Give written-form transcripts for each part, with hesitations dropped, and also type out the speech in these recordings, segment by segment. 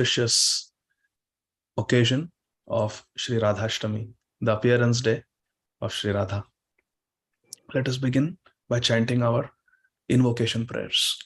auspicious occasion of Shri Radhashtami, the appearance day of Shri Radha. Let us begin by chanting our invocation prayers.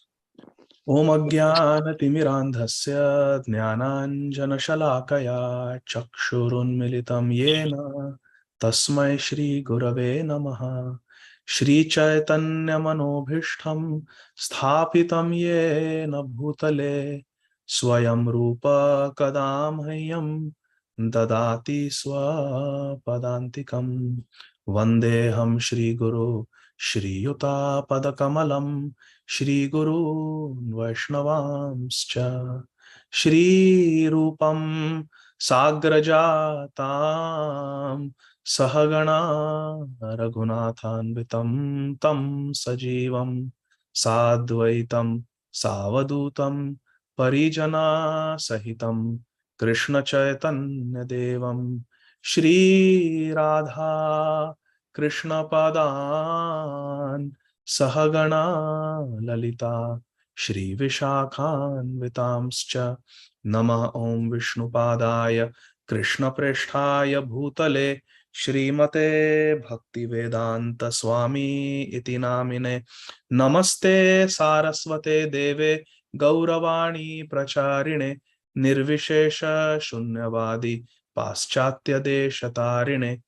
Om Ajnana-timirandhasya Jnananjana-shalakaya Chakshurunmilitam Yena Tasmai Shri Gurave Namaha. Shri Chaitanya Manobhishtham Sthapitam Yena Bhutale Swayam Rupa Kadamhyam Dadati Swapadantikam. Vandeham Shri Guru Shri Yuta Padakamalam Shri Guru Vaishnavamscha Shri Rupam Sagrajatam Sahagana Raghunathanvitam Tam Sajivam Sadvaitam Savadutam Parijana Sahitam Krishna Chaitanya Devam Shri Radha Krishna Padan Sahagana Lalita Shri Vishakhan Vitamscha Nama Om Vishnu Padaya Krishna Presthaya Bhutale Shrimate Bhakti Vedanta Swami Iti Namine Namaste Saraswate Deve Gauravani Pracharine Nirvishesha Shunyavadi Paschatya Deshatarine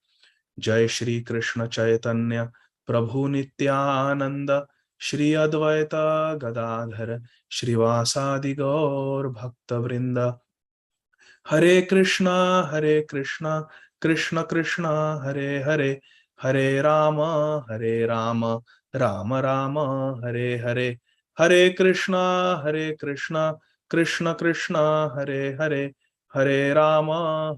Jai Shri Krishna Chaitanya Prabhu Nityananda Shri Advaita Gadadhar Shrivasadi Gaur Bhakta Vrinda Hare Krishna Krishna Krishna Hare Hare Hare Rama Rama Rama Hare Hare Hare Krishna Krishna Krishna Hare Hare Hare Rama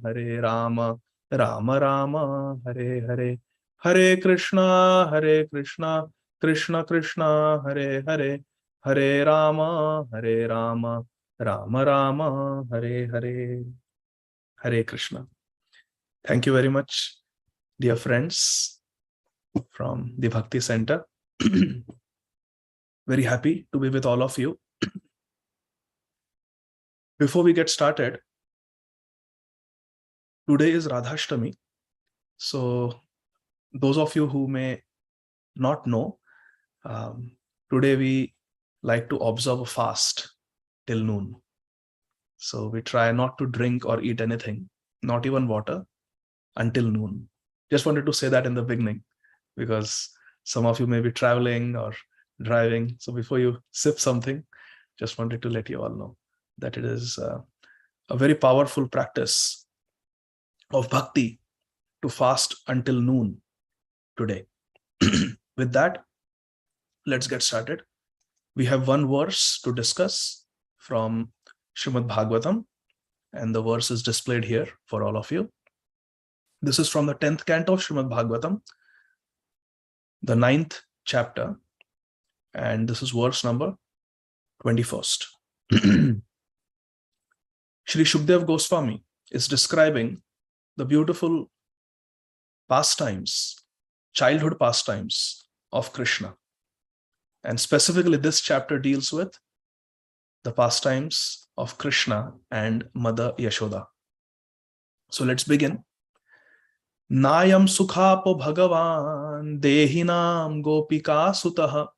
Rama Rama Hare Hare Hare Krishna Krishna Krishna Hare Hare Hare Rama Rama Rama Hare Hare. Hare Krishna. Thank you very much, dear friends from the Bhakti Center. Very happy to be with all of you. Before we get started, today is Radhashtami. So those of you who may not know, today we like to observe a fast till noon. So we try not to drink or eat anything, not even water, until noon. Just wanted to say that in the beginning, because some of you may be traveling or driving. So before you sip something, just wanted to let you all know that it is a very powerful practice of bhakti to fast until noon today. With that, let's get started. We have one verse to discuss from Srimad Bhagavatam, and the verse is displayed here for all of you. This is from the 10th canto of Srimad Bhagavatam, the 9th chapter, and this is verse number 21st. Shri Shukdev Goswami is describing the beautiful pastimes, childhood pastimes of Krishna. And specifically, this chapter deals with the pastimes of Krishna and Mother Yashoda. So let's begin. Nayam sukhapo bhagavan dehinam gopika sutah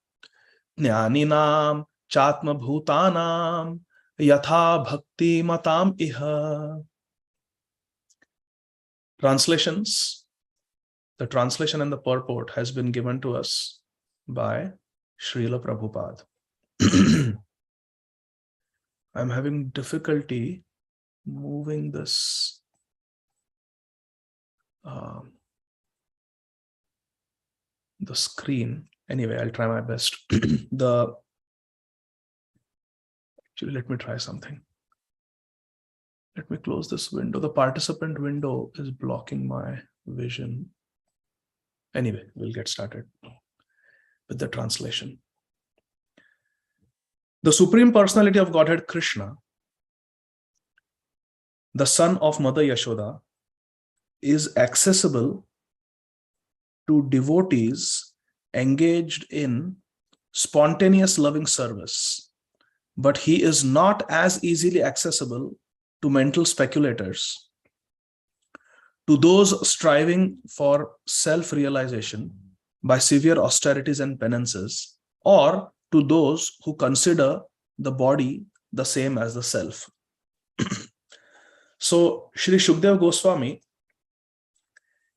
jnaninam chatma bhutanam yatha bhakti matam iha. Translations. The translation and the purport has been given to us by Srila Prabhupada. I'm having difficulty moving this the screen. Anyway, I'll try my best. Actually, let me try something. Let me close this window. The participant window is blocking my vision. Anyway, we'll get started with the translation. The Supreme Personality of Godhead Krishna, the son of Mother Yashoda, is accessible to devotees engaged in spontaneous loving service, but he is not as easily accessible to mental speculators, to those striving for self-realization by severe austerities and penances, or to those who consider the body the same as the self. So, Sri Shukdev Goswami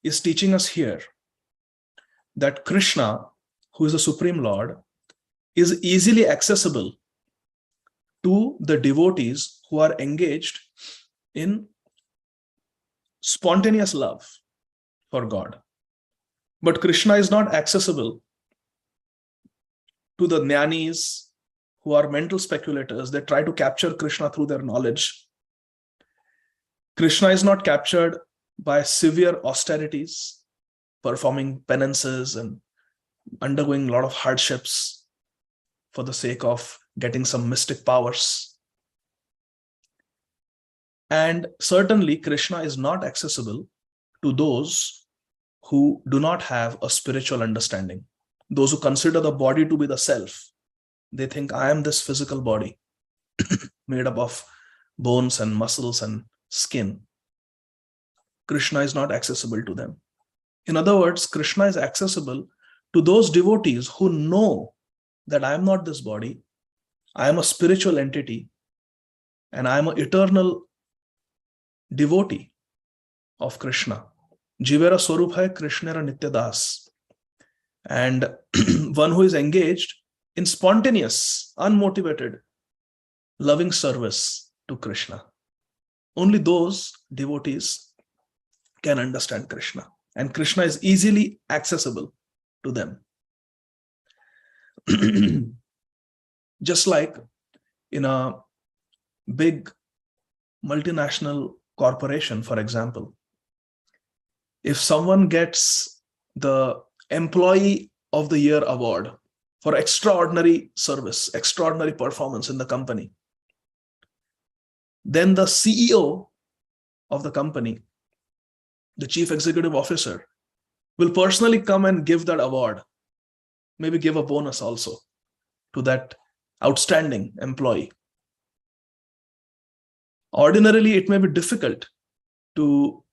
is teaching us here that Krishna, who is the Supreme Lord, is easily accessible to the devotees who are engaged in spontaneous love for God. But Krishna is not accessible to the jnanis who are mental speculators. They try to capture Krishna through their knowledge. Krishna is not captured by severe austerities, performing penances and undergoing a lot of hardships for the sake of getting some mystic powers. And certainly Krishna is not accessible to those who do not have a spiritual understanding. Those who consider the body to be the self. They think, I am this physical body made up of bones and muscles and skin. Krishna is not accessible to them. In other words, Krishna is accessible to those devotees who know that I am not this body, I am a spiritual entity, and I am an eternal devotee of Krishna. Jivera Swarup hai Krishnera Nityadas. And one who is engaged in spontaneous, unmotivated, loving service to Krishna. Only those devotees can understand Krishna. And Krishna is easily accessible to them. Just like in a big multinational corporation, for example, if someone gets the Employee of the Year award for extraordinary service, extraordinary performance in the company, then the CEO of the company, the chief executive officer, will personally come and give that award, maybe give a bonus also to that outstanding employee. Ordinarily, it may be difficult to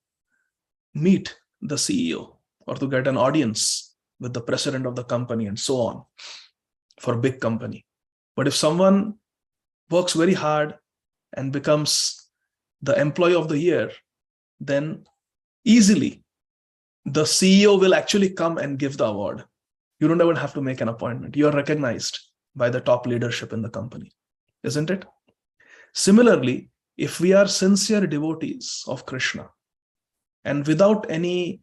meet the CEO or to get an audience with the president of the company and so on for a big company. But if someone works very hard and becomes the Employee of the Year, then easily the CEO will actually come and give the award. You don't even have to make an appointment. You are recognized by the top leadership in the company, isn't it? Similarly, if we are sincere devotees of Krishna and without any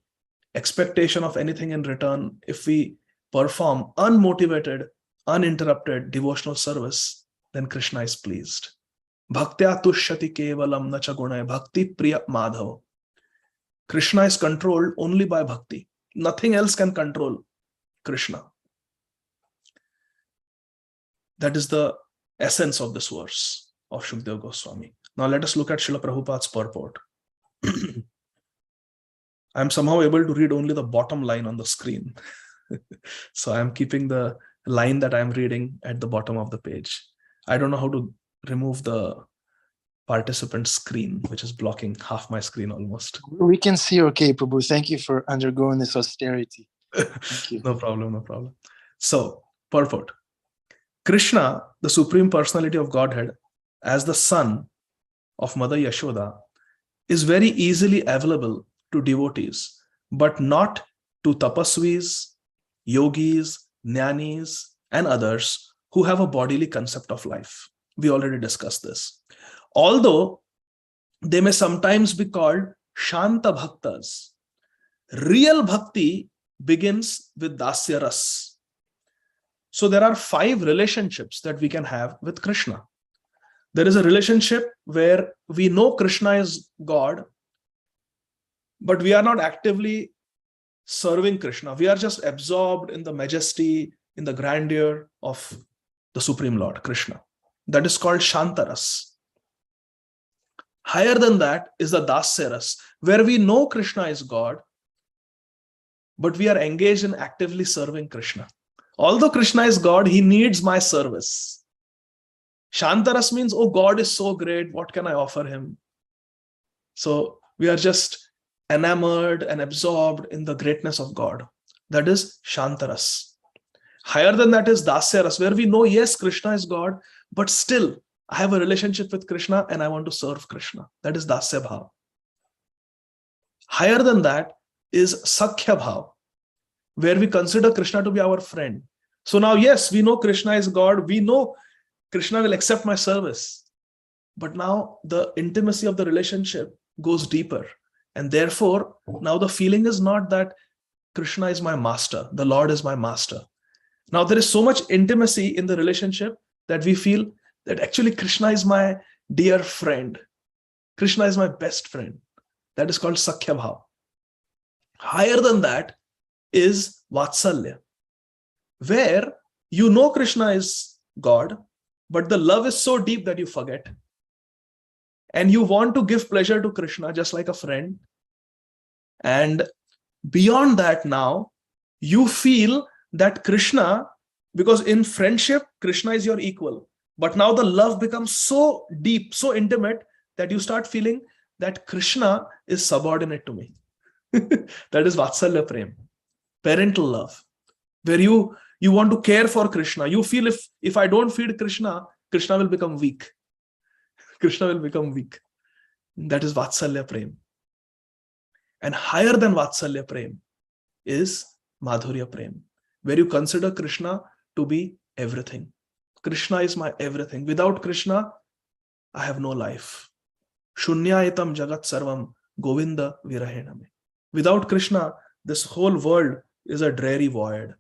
expectation of anything in return, if we perform unmotivated, uninterrupted devotional service, then Krishna is pleased. Bhaktya tushyati kevalam nacha gunay bhakti priya madhav. Krishna is controlled only by bhakti. Nothing else can control Krishna. That is the essence of this verse of Shukdev Goswami. Now let us look at Srila Prabhupada's purport. I am somehow able to read only the bottom line on the screen. So I am keeping the line that I am reading at the bottom of the page. I don't know how to remove the participant screen, which is blocking half my screen almost. We can see okay, Prabhu. Thank you for undergoing this austerity. Thank you. No problem, no problem. So, purport. Krishna, the Supreme Personality of Godhead, as the son of Mother Yashoda, is very easily available to devotees, but not to tapasvis, yogis, jnanis, and others who have a bodily concept of life. We already discussed this. Although they may sometimes be called Shanta Bhaktas, real bhakti begins with Dasya Ras. So there are 5 relationships that we can have with Krishna. There is a relationship where we know Krishna is God, but we are not actively serving Krishna. We are just absorbed in the majesty, in the grandeur of the Supreme Lord, Krishna. That is called Shantaras. Higher than that is the Dasyaras, where we know Krishna is God, but we are engaged in actively serving Krishna. Although Krishna is God, he needs my service. Shantaras means, oh, God is so great, what can I offer him? So we are just enamored and absorbed in the greatness of God. That is Shantaras. Higher than that is Dasyaras, where we know, yes, Krishna is God, but still I have a relationship with Krishna and I want to serve Krishna. That is Dasya Bhav. Higher than that is Sakhya Bhav, where we consider Krishna to be our friend. So now, yes, we know Krishna is God. We know Krishna will accept my service. But now the intimacy of the relationship goes deeper. And therefore, now the feeling is not that Krishna is my master, the Lord is my master. Now there is so much intimacy in the relationship that we feel that actually Krishna is my dear friend. Krishna is my best friend. That is called Sakhya Bhav. Higher than that is Vatsalya, where you know Krishna is God, but the love is so deep that you forget. And you want to give pleasure to Krishna just like a friend. And beyond that now, you feel that Krishna, because in friendship, Krishna is your equal. But now the love becomes so deep, so intimate that you start feeling that Krishna is subordinate to me. That is Vatsalya Prem, parental love, where you want to care for Krishna. You feel if I don't feed Krishna, Krishna will become weak. Krishna will become weak. That is Vatsalya Prem. And higher than Vatsalya Prem is Madhurya Prem, where you consider Krishna to be everything. Krishna is my everything. Without Krishna, I have no life. Shunyaitam Jagat Sarvam Govinda Virahename. Without Krishna, this whole world is a dreary void.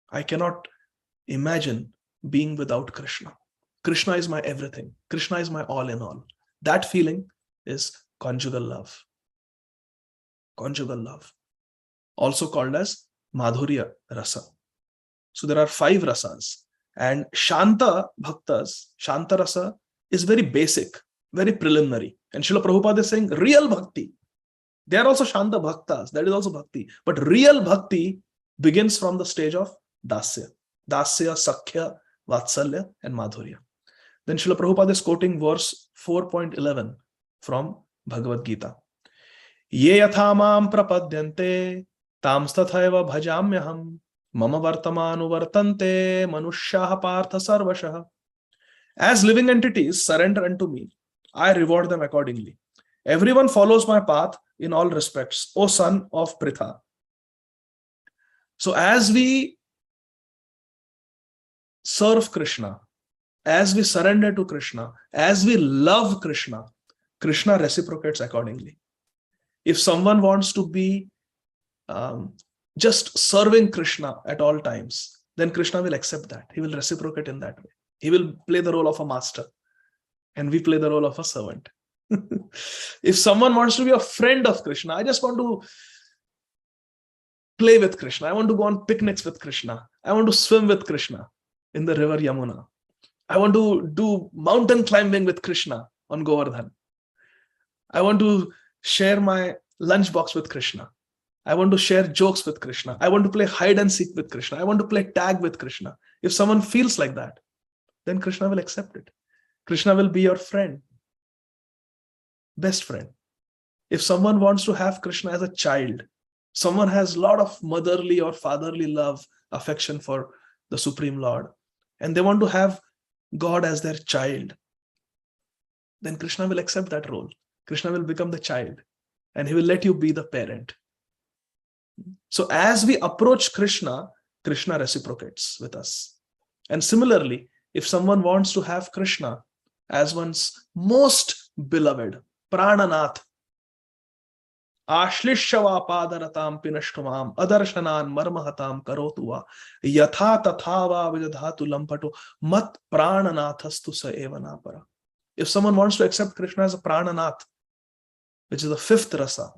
I cannot imagine being without Krishna. Krishna is my everything. Krishna is my all in all. That feeling is conjugal love. Conjugal love. Also called as Madhurya Rasa. So there are 5 rasas. And Shanta Bhaktas, Shanta Rasa is very basic, very preliminary. And Srila Prabhupada is saying real bhakti. They are also Shanta Bhaktas. That is also bhakti. But real bhakti begins from the stage of Dasya. Dasya, Sakhya, Vatsalya, and Madhurya. Then Srila Prabhupada is quoting verse 4.11 from Bhagavad Gita. Ye yathamam prapadyante tamstathaiva bhajamyaham mama vartamanu vartante manushyaha partha sarvashah. As living entities surrender unto me, I reward them accordingly. Everyone follows my path in all respects, O son of Pritha. So as we serve Krishna, as we surrender to Krishna, as we love Krishna, Krishna reciprocates accordingly. If someone wants to be just serving Krishna at all times, then Krishna will accept that. He will reciprocate in that way. He will play the role of a master, and we play the role of a servant. If someone wants to be a friend of Krishna, I just want to play with Krishna. I want to go on picnics with Krishna. I want to swim with Krishna in the river Yamuna. I want to do mountain climbing with Krishna on Govardhan. I want to share my lunchbox with Krishna. I want to share jokes with Krishna. I want to play hide and seek with Krishna. I want to play tag with Krishna. If someone feels like that, then Krishna will accept it. Krishna will be your friend, best friend. If someone wants to have Krishna as a child, someone has a lot of motherly or fatherly love, affection for the Supreme Lord, and they want to have God as their child, then Krishna will accept that role. Krishna will become the child, and he will let you be the parent. So as we approach Krishna, Krishna reciprocates with us. And similarly, if someone wants to have Krishna as one's most beloved, Prananath, Ashlishava padaratam pinashtumam adarshanan marmahatam karotuva yatha tathava vidadhatu lampato mat prananathastu sa evanapara. If someone wants to accept Krishna as a Prananath, which is the 5th rasa,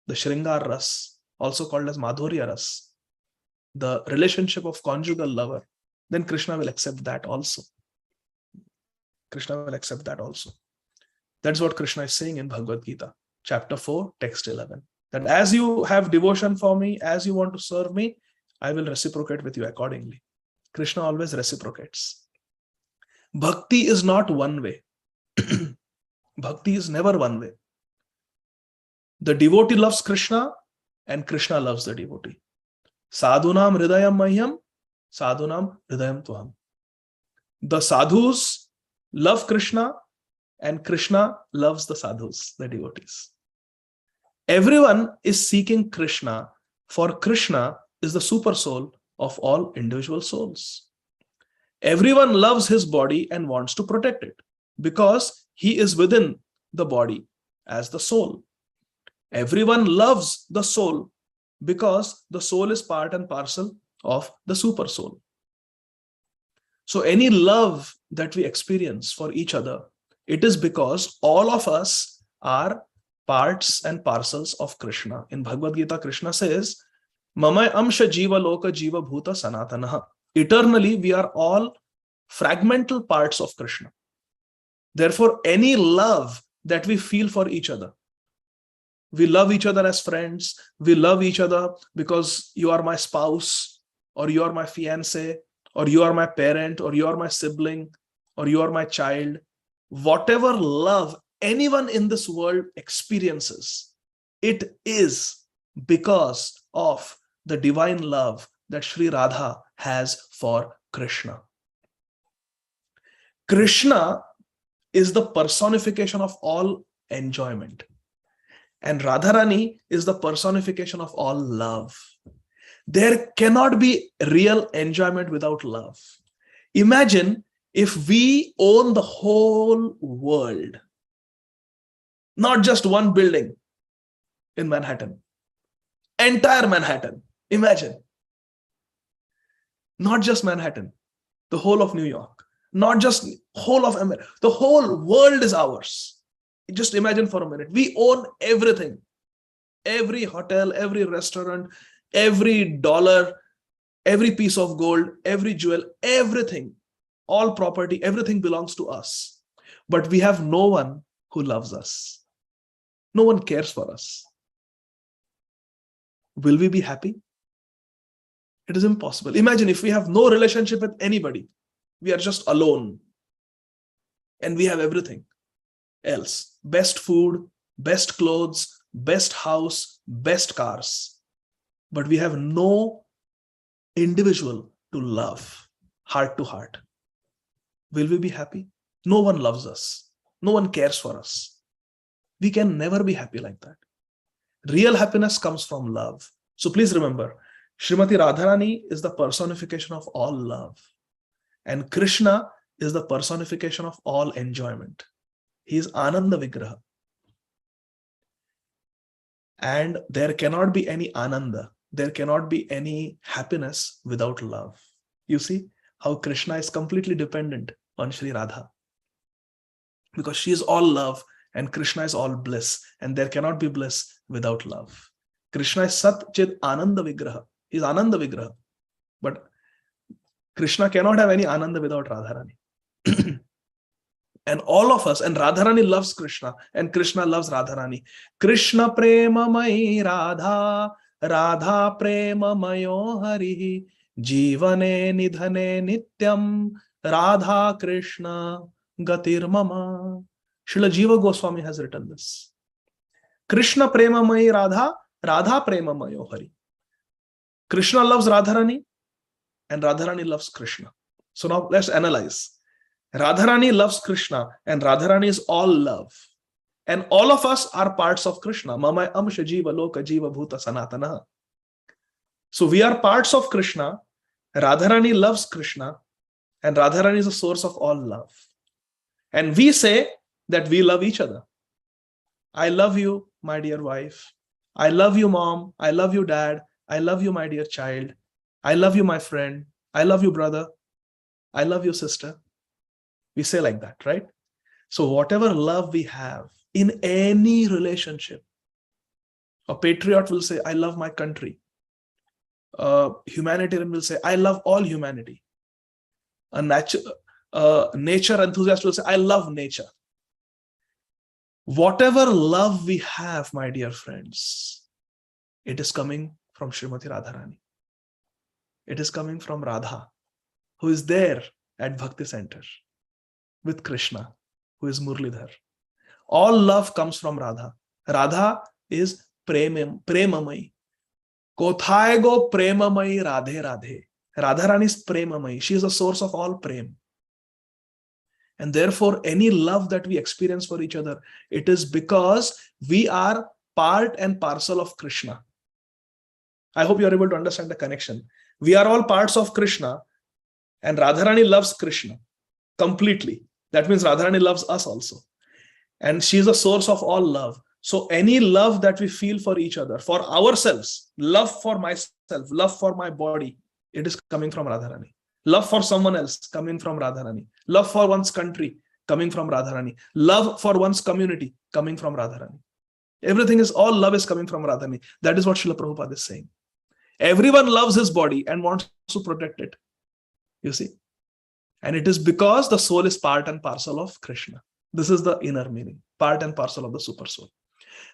the Shringar ras, also called as Madhurya ras, the relationship of conjugal lover, then Krishna will accept that also. Krishna will accept that also. That's what Krishna is saying in Bhagavad Gita, chapter 4, text 11. That as you have devotion for me, as you want to serve me, I will reciprocate with you accordingly. Krishna always reciprocates. Bhakti is not one way. Bhakti is never one way. The devotee loves Krishna and Krishna loves the devotee. Sadhunam hridayam mahyam, sadhunam hridayam tvaham. The sadhus love Krishna and Krishna loves the sadhus, the devotees. Everyone is seeking Krishna, for Krishna is the super soul of all individual souls. Everyone loves his body and wants to protect it because he is within the body as the soul. Everyone loves the soul because the soul is part and parcel of the super soul. So any love that we experience for each other, it is because all of us are parts and parcels of Krishna. In Bhagavad Gita, Krishna says, Mamay amsha jiva loka jiva bhuta sanatanaha. Eternally, we are all fragmental parts of Krishna. Therefore, any love that we feel for each other, we love each other as friends, we love each other because you are my spouse, or you are my fiancé, or you are my parent, or you are my sibling, or you are my child. Whatever love anyone in this world experiences, it is because of the divine love that Sri Radha has for Krishna. Krishna is the personification of all enjoyment, and Radharani is the personification of all love. There cannot be real enjoyment without love. Imagine if we own the whole world, not just one building in Manhattan, entire Manhattan. Imagine. Not just Manhattan, the whole of New York, not just whole of America, the whole world is ours. Just imagine for a minute. We own everything. Every hotel, every restaurant, every dollar, every piece of gold, every jewel, everything, all property, everything belongs to us. But we have no one who loves us. No one cares for us. Will we be happy? It is impossible. Imagine if we have no relationship with anybody. We are just alone. And we have everything else. Best food, best clothes, best house, best cars. But we have no individual to love, heart to heart. Will we be happy? No one loves us. No one cares for us. We can never be happy like that. Real happiness comes from love. So please remember, Srimati Radharani is the personification of all love. And Krishna is the personification of all enjoyment. He is Ananda Vigraha. And there cannot be any Ananda. There cannot be any happiness without love. You see how Krishna is completely dependent on Sri Radha. Because she is all love and Krishna is all bliss. And there cannot be bliss without love. Krishna is Sat Chit Ananda Vigraha. He is Ananda Vigraha. But Krishna cannot have any Ananda without Radharani. And all of us, and Radharani loves Krishna, and Krishna loves Radharani. Krishna prema mai Radha, Radha prema mayo hari, jivane nidhane nityam, Radha Krishna gatir mama. Srila Jiva Goswami has written this. Krishna prema mai Radha, Radha prema mayo hari. Krishna loves Radharani, and Radharani loves Krishna. So now let's analyze. Radharani loves Krishna, and Radharani is all love. And all of us are parts of Krishna. Mamay amsha jiva loka jiva bhuta sanatana. So we are parts of Krishna. Radharani loves Krishna, and Radharani is the source of all love. And we say that we love each other. I love you, my dear wife. I love you, mom. I love you, dad. I love you, my dear child. I love you, my friend. I love you, brother. I love you, sister. We say like that, right? So whatever love we have in any relationship, a patriot will say, I love my country. A humanitarian will say, I love all humanity. A nature enthusiast will say, I love nature. Whatever love we have, my dear friends, it is coming from Srimati Radharani. It is coming from Radha, who is there at Bhakti Center with Krishna, who is Murlidhar. All love comes from Radha. Radha is premamai. Kothay go premamai radhe radhe. Radharani is premamai. She is the source of all prem. And therefore, any love that we experience for each other, it is because we are part and parcel of Krishna. I hope you are able to understand the connection. We are all parts of Krishna, and Radharani loves Krishna completely. That means Radharani loves us also. And she is the source of all love. So any love that we feel for each other, for ourselves, love for myself, love for my body, it is coming from Radharani. Love for someone else coming from Radharani. Love for one's country coming from Radharani. Love for one's community coming from Radharani. Everything is, all love is coming from Radharani. That is what Srila Prabhupada is saying. Everyone loves his body and wants to protect it. You see? And it is because the soul is part and parcel of Krishna. This is the inner meaning, part and parcel of the super soul.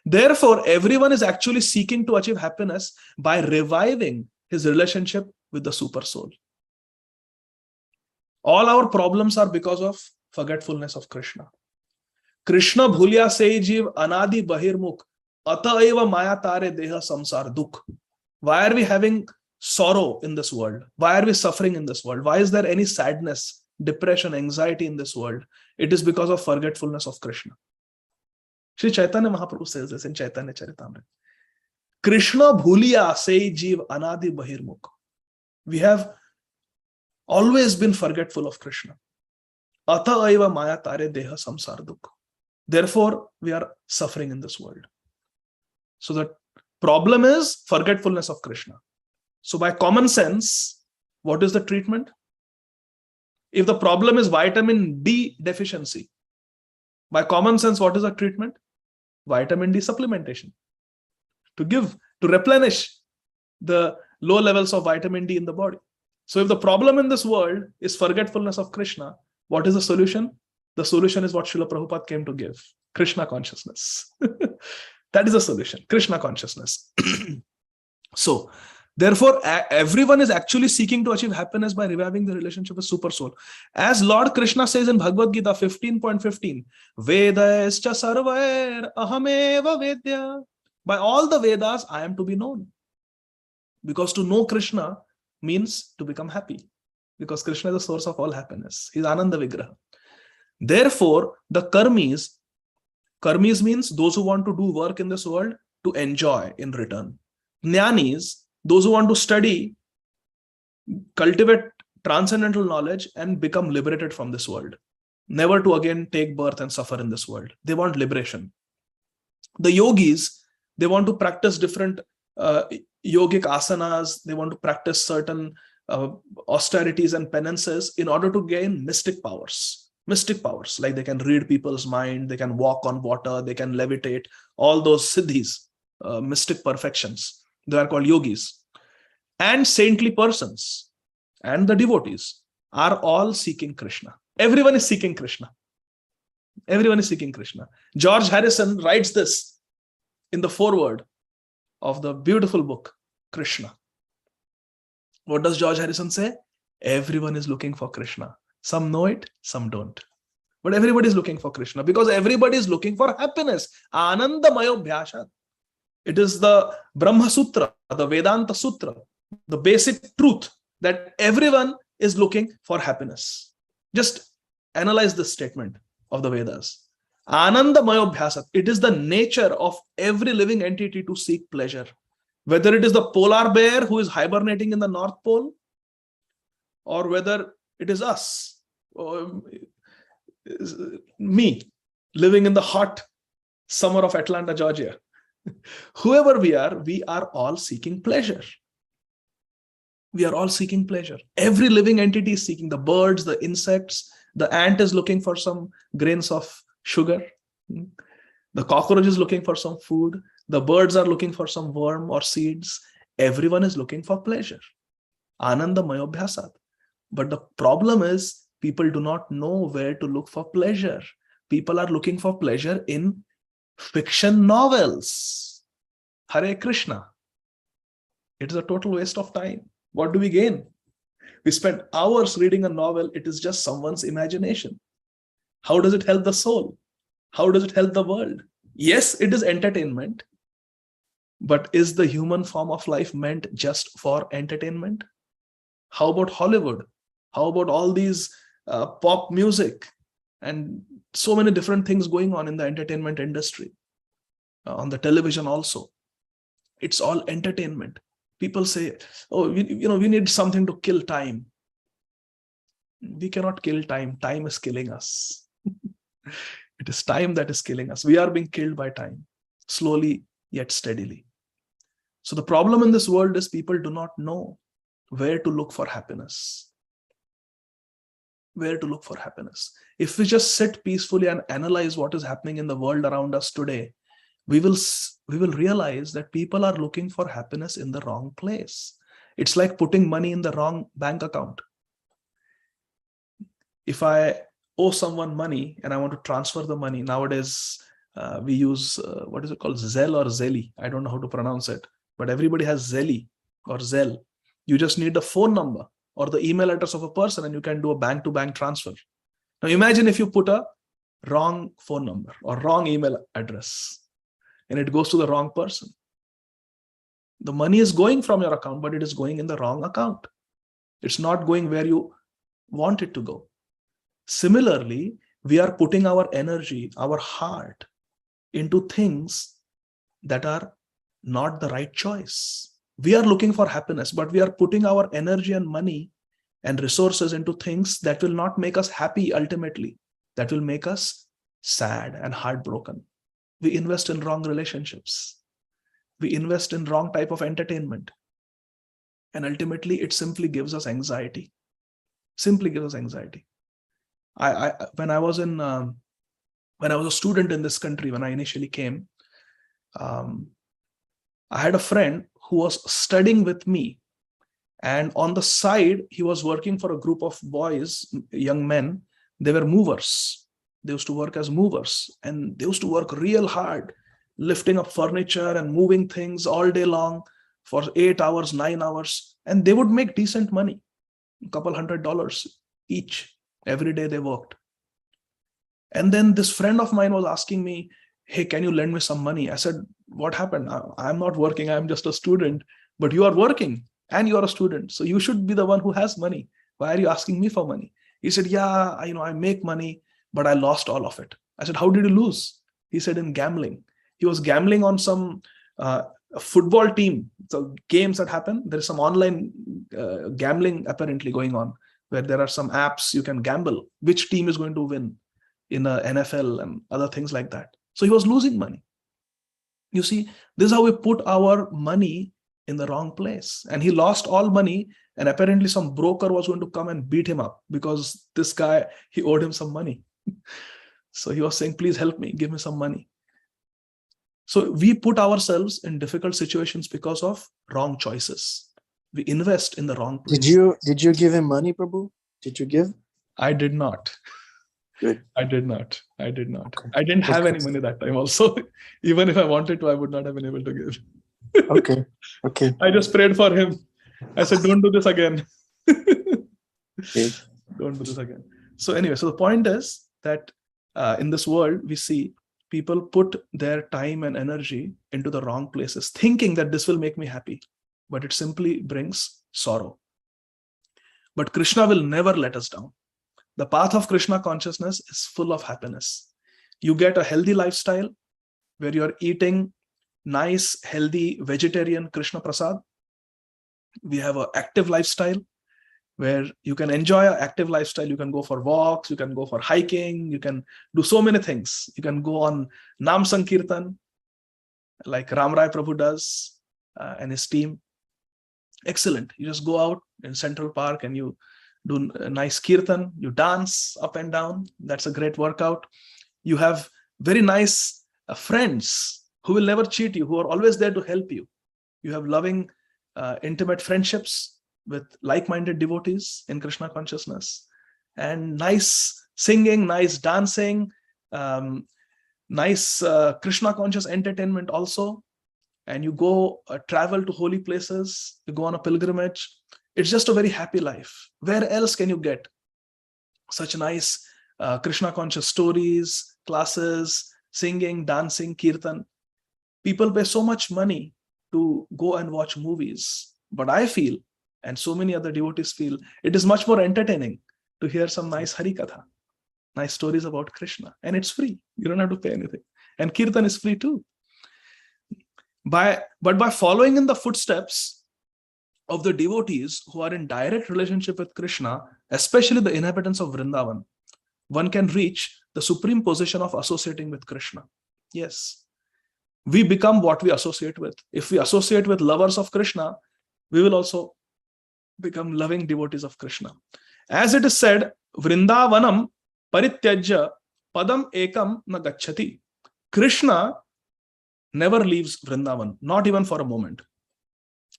Therefore, everyone is actually seeking to achieve happiness by reviving his relationship with the super soul. All our problems are because of forgetfulness of Krishna. Krishna bhulya se jeev anadi bahirmukh ata eva maya tare deha samsar dukh. Why are we having sorrow in this world? Why are we suffering in this world? Why is there any sadness, depression, anxiety in this world? It is because of forgetfulness of Krishna. Sri Chaitanya Mahaprabhu says this in Chaitanya Charitamrita. Krishna bhulya se jeev anadi bahirmukh. We have always been forgetful of Krishna. Ata eva maya tare deha samsar dukh. Therefore, we are suffering in this world. So the problem is forgetfulness of Krishna. So by common sense, what is the treatment? If the problem is vitamin D deficiency, by common sense, what is the treatment? Vitamin D supplementation. To replenish the low levels of vitamin D in the body. So if the problem in this world is forgetfulness of Krishna, what is the solution? The solution is what Srila Prabhupada came to give. Krishna consciousness. That is the solution. Krishna consciousness. So, therefore, everyone is actually seeking to achieve happiness by reviving the relationship with Super Soul. As Lord Krishna says in Bhagavad Gita 15.15, Vedascha sarvair ahameva vedya. By all the Vedas, I am to be known. Because to know Krishna means to become happy. Because Krishna is the source of all happiness. He is Ananda Vigraha. Therefore, the karmis means those who want to do work in this world to enjoy in return. Jnanis, those who want to study, cultivate transcendental knowledge and become liberated from this world. Never to again take birth and suffer in this world. They want liberation. The yogis, they want to practice different yogic asanas. They want to practice certain austerities and penances in order to gain mystic powers. Mystic powers, like they can read people's mind, they can walk on water, they can levitate, all those siddhis, mystic perfections. They are called yogis. And saintly persons and the devotees are all seeking Krishna. Everyone is seeking Krishna. Everyone is seeking Krishna. George Harrison writes this in the foreword of the beautiful book, Krishna. What does George Harrison say? Everyone is looking for Krishna. Some know it, some don't. But everybody is looking for Krishna because everybody is looking for happiness. Anandamayo bhyashat. It is the Brahma Sutra, the Vedanta Sutra, the basic truth that everyone is looking for happiness. Just analyze this statement of the Vedas. Anandamayo bhyasat. It is the nature of every living entity to seek pleasure. Whether it is the polar bear who is hibernating in the North Pole, or whether it is us, or me, living in the hot summer of Atlanta, Georgia. Whoever we are all seeking pleasure. We are all seeking pleasure. Every living entity is seeking. The birds, the insects, the ant is looking for some grains of sugar. The cockroach is looking for some food. The birds are looking for some worm or seeds. Everyone is looking for pleasure. Ananda Mayo Bhyasat. But the problem is people do not know where to look for pleasure. People are looking for pleasure in fiction novels. Hare Krishna. It is a total waste of time. What do we gain? We spend hours reading a novel. It is just someone's imagination. How does it help the soul? How does it help the world? Yes, it is entertainment. But is the human form of life meant just for entertainment? How about Hollywood? How about all these pop music and so many different things going on in the entertainment industry, on the television also? It's all entertainment. People say, oh, we need something to kill time. We cannot kill time. Time is killing us. It is time that is killing us. We are being killed by time, slowly yet steadily. So the problem in this world is people do not know where to look for happiness. Where to look for happiness. If we just sit peacefully and analyze what is happening in the world around us today, we will realize that people are looking for happiness in the wrong place. It's like putting money in the wrong bank account. If I owe someone money and I want to transfer the money, nowadays we use, what is it called? Zelle or Zelly. I don't know how to pronounce it, but everybody has Zelly or Zelle. You just need the phone number or the email address of a person and you can do a bank-to-bank transfer. Now imagine if you put a wrong phone number or wrong email address and it goes to the wrong person. The money is going from your account, but it is going in the wrong account. It's not going where you want it to go. Similarly, we are putting our energy, our heart into things that are not the right choice. We are looking for happiness, but we are putting our energy and money and resources into things that will not make us happy ultimately, that will make us sad and heartbroken. We invest in wrong relationships. We invest in wrong type of entertainment. And ultimately, it simply gives us anxiety. Simply gives us anxiety. When I was a student in this country, when I initially came, I had a friend who was studying with me. And on the side, he was working for a group of boys, young men. They were movers. They used to work as movers. And they used to work real hard, lifting up furniture and moving things all day long for 8 hours, 9 hours. And they would make decent money, a couple $100 each. Every day they worked. And then this friend of mine was asking me, hey, can you lend me some money? I said, what happened? I'm not working. I'm just a student, but you are working and you are a student. So you should be the one who has money. Why are you asking me for money? He said, yeah, I make money, but I lost all of it. I said, how did you lose? He said, in gambling. He was gambling on some football team. So games that happen, there's some online gambling apparently going on, where there are some apps you can gamble which team is going to win in a NFL and other things like that. So he was losing money. You see, this is how we put our money in the wrong place. And he lost all money, and apparently some broker was going to come and beat him up because this guy, he owed him some money. So he was saying, please help me, give me some money. So we put ourselves in difficult situations because of wrong choices. We invest in the wrong place. Did you give him money, Prabhu? Did you give? I did not. Good. I did not. Okay. I didn't have any money that time also. Even if I wanted to, I would not have been able to give. Okay. I just prayed for him. I said, don't do this again. Okay. Don't do this again. So anyway, so the point is that in this world, we see people put their time and energy into the wrong places, thinking that this will make me happy, but it simply brings sorrow. But Krishna will never let us down. The path of Krishna consciousness is full of happiness. You get a healthy lifestyle where you're eating nice, healthy, vegetarian Krishna Prasad. We have an active lifestyle where you can enjoy an active lifestyle. You can go for walks, you can go for hiking, you can do so many things. You can go on Nam Sankirtan, like Ram Rai Prabhu does and his team. Excellent. You just go out in Central Park and you do a nice kirtan, you dance up and down. That's a great workout. You have very nice friends who will never cheat you, who are always there to help you. You have loving, intimate friendships with like-minded devotees in Krishna consciousness, and nice singing, nice dancing, nice Krishna conscious entertainment also. And you go travel to holy places, you go on a pilgrimage. It's just a very happy life. Where else can you get such nice Krishna conscious stories, classes, singing, dancing, kirtan? People pay so much money to go and watch movies. But I feel, and so many other devotees feel, it is much more entertaining to hear some nice Harikatha, nice stories about Krishna. And it's free. You don't have to pay anything. And Kirtan is free too. But by following in the footsteps of the devotees who are in direct relationship with Krishna, especially the inhabitants of Vrindavan, one can reach the supreme position of associating with Krishna. Yes. We become what we associate with. If we associate with lovers of Krishna, we will also become loving devotees of Krishna. As it is said, Vrindavanam parityajya padam ekam na gacchati. Krishna never leaves Vrindavan, not even for a moment.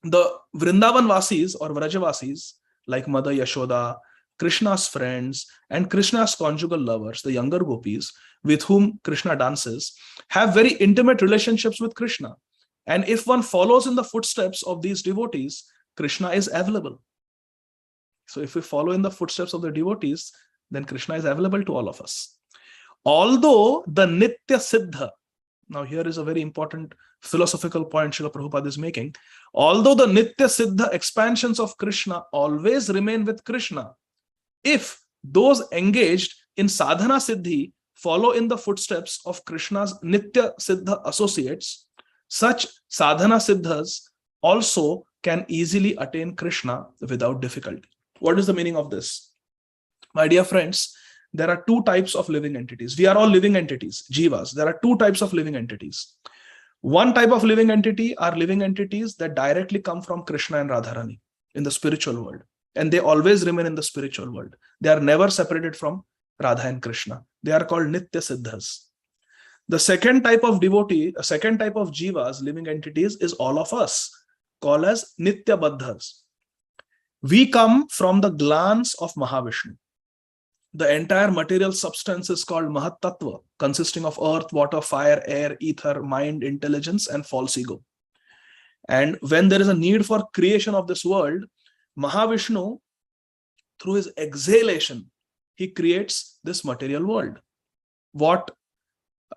The Vrindavan Vasis or Vrajavasis, like Mother Yashoda, Krishna's friends, and Krishna's conjugal lovers, the younger gopis, with whom Krishna dances, have very intimate relationships with Krishna. And if one follows in the footsteps of these devotees, Krishna is available. So if we follow in the footsteps of the devotees, then Krishna is available to all of us. Although the Nitya Siddha, now here is a very important philosophical point Srila Prabhupada is making. Although the Nitya Siddha expansions of Krishna always remain with Krishna, if those engaged in sadhana siddhi follow in the footsteps of Krishna's Nitya Siddha associates, such sadhana siddhas also can easily attain Krishna without difficulty. What is the meaning of this? My dear friends, there are two types of living entities. We are all living entities, jivas. There are two types of living entities. One type of living entity are living entities that directly come from Krishna and Radharani in the spiritual world. And they always remain in the spiritual world. They are never separated from Radha and Krishna. They are called Nitya Siddhas. The second type of devotee, a second type of jivas, living entities, is all of us, called as Nitya Baddhas. We come from the glance of Mahavishnu. The entire material substance is called Mahat Tattva, consisting of earth, water, fire, air, ether, mind, intelligence, and false ego. And when there is a need for creation of this world, Mahavishnu, through his exhalation, he creates this material world. What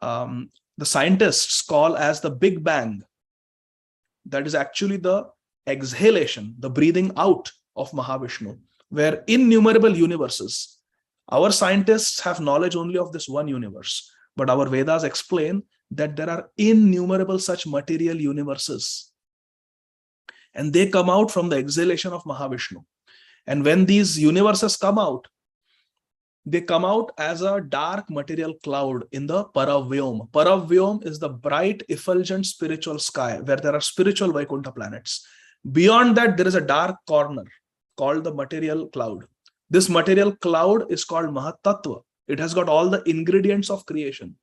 the scientists call as the Big Bang, that is actually the exhalation, the breathing out of Mahavishnu, where innumerable universes. Our scientists have knowledge only of this one universe, but our Vedas explain that there are innumerable such material universes. And they come out from the exhalation of Mahavishnu. And when these universes come out, they come out as a dark material cloud in the Paravyom. Paravyom is the bright, effulgent spiritual sky where there are spiritual Vaikuntha planets. Beyond that, there is a dark corner called the material cloud. This material cloud is called Mahat Tattva. It has got all the ingredients of creation.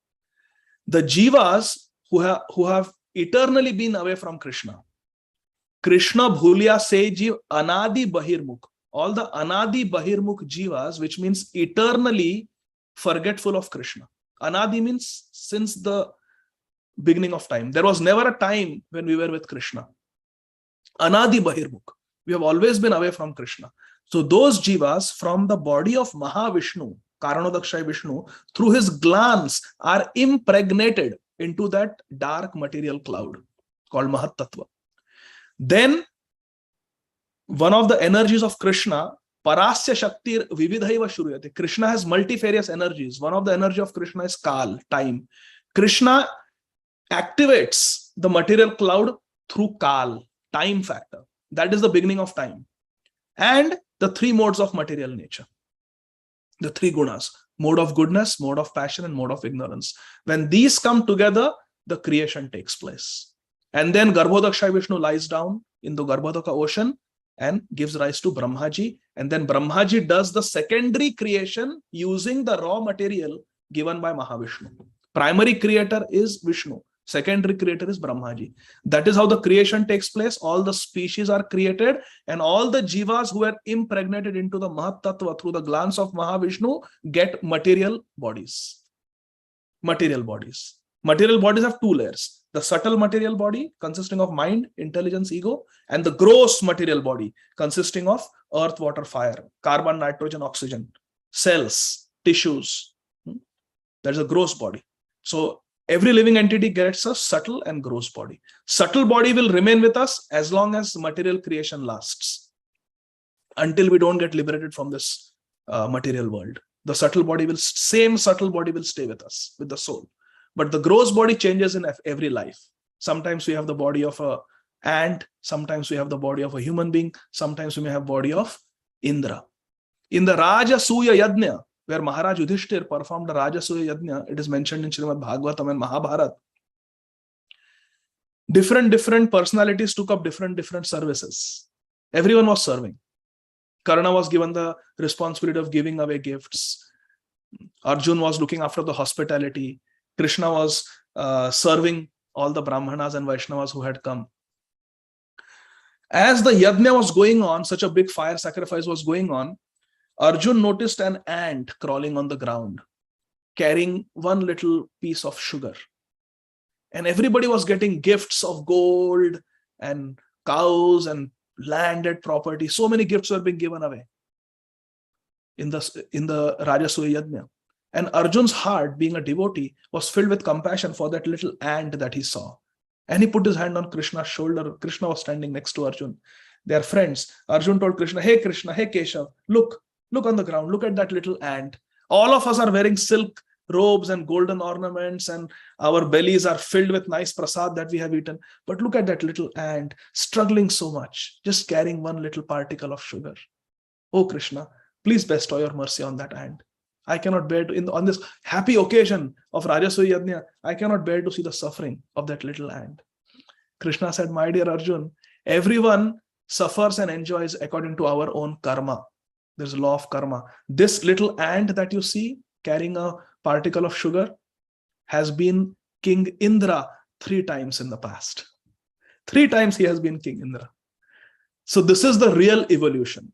The jivas who have eternally been away from Krishna, Krishna bhulya se jiv anadi bahirmukh. All the anadi bahirmukh jivas, which means eternally forgetful of Krishna. Anadi means since the beginning of time. There was never a time when we were with Krishna. Anadi bahirmukh. We have always been away from Krishna. So those jivas from the body of Mahavishnu, Karanodakshai Vishnu, through his glance are impregnated into that dark material cloud called Mahat Tattva. Then one of the energies of Krishna, Parasya Shaktir Vividhaiva Shruyate. Krishna has multifarious energies. One of the energy of Krishna is Kal, time. Krishna activates the material cloud through Kal, time factor. That is the beginning of time. And the three modes of material nature. The three gunas, mode of goodness, mode of passion, and mode of ignorance. When these come together, the creation takes place. And then Garbhodakshay Vishnu lies down in the Garbhodaka ocean and gives rise to Brahmaji. And then Brahmaji does the secondary creation using the raw material given by Mahavishnu. Primary creator is Vishnu. Secondary creator is Brahmaji. That is how the creation takes place. All the species are created and all the jivas who are impregnated into the Mahat Tattva through the glance of Mahavishnu get material bodies. Material bodies. Material bodies have two layers. The subtle material body consisting of mind, intelligence, ego, and the gross material body consisting of earth, water, fire, carbon, nitrogen, oxygen, cells, tissues. That is a gross body. So Every living entity gets a subtle and gross body. Subtle body will remain with us as long as material creation lasts, until we don't get liberated from this material world. The subtle body will, same subtle body will stay with us, with the soul. But the gross body changes in every life. Sometimes we have the body of a ant, sometimes we have the body of a human being, sometimes we may have body of Indra. In the Rajasuya Yajna, where Maharaj Yudhishthir performed the Rajasuya Yajna, it is mentioned in Srimad Bhagavatam and Mahabharata. Different personalities took up different services. Everyone was serving. Karna was given the responsibility of giving away gifts. Arjun was looking after the hospitality. Krishna was serving all the Brahmanas and Vaishnavas who had come. As the yajna was going on, such a big fire sacrifice was going on, Arjun noticed an ant crawling on the ground, carrying one little piece of sugar. And everybody was getting gifts of gold and cows and landed property. So many gifts were being given away in the Rajasuya Yajna. And Arjun's heart, being a devotee, was filled with compassion for that little ant that he saw. And he put his hand on Krishna's shoulder. Krishna was standing next to Arjun. They are friends. Arjun told Krishna, hey Krishna, hey Keshav, look on the ground, look at that little ant. All of us are wearing silk robes and golden ornaments, and our bellies are filled with nice prasad that we have eaten. But look at that little ant, struggling so much, just carrying one little particle of sugar. Oh Krishna, please bestow your mercy on that ant. I cannot bear to, on this happy occasion of Rajasuya Yajna, I cannot bear to see the suffering of that little ant. Krishna said, my dear Arjun, everyone suffers and enjoys according to our own karma. There's a law of karma. This little ant that you see carrying a particle of sugar has been King Indra 3 times in the past. 3 times he has been King Indra. So this is the real evolution.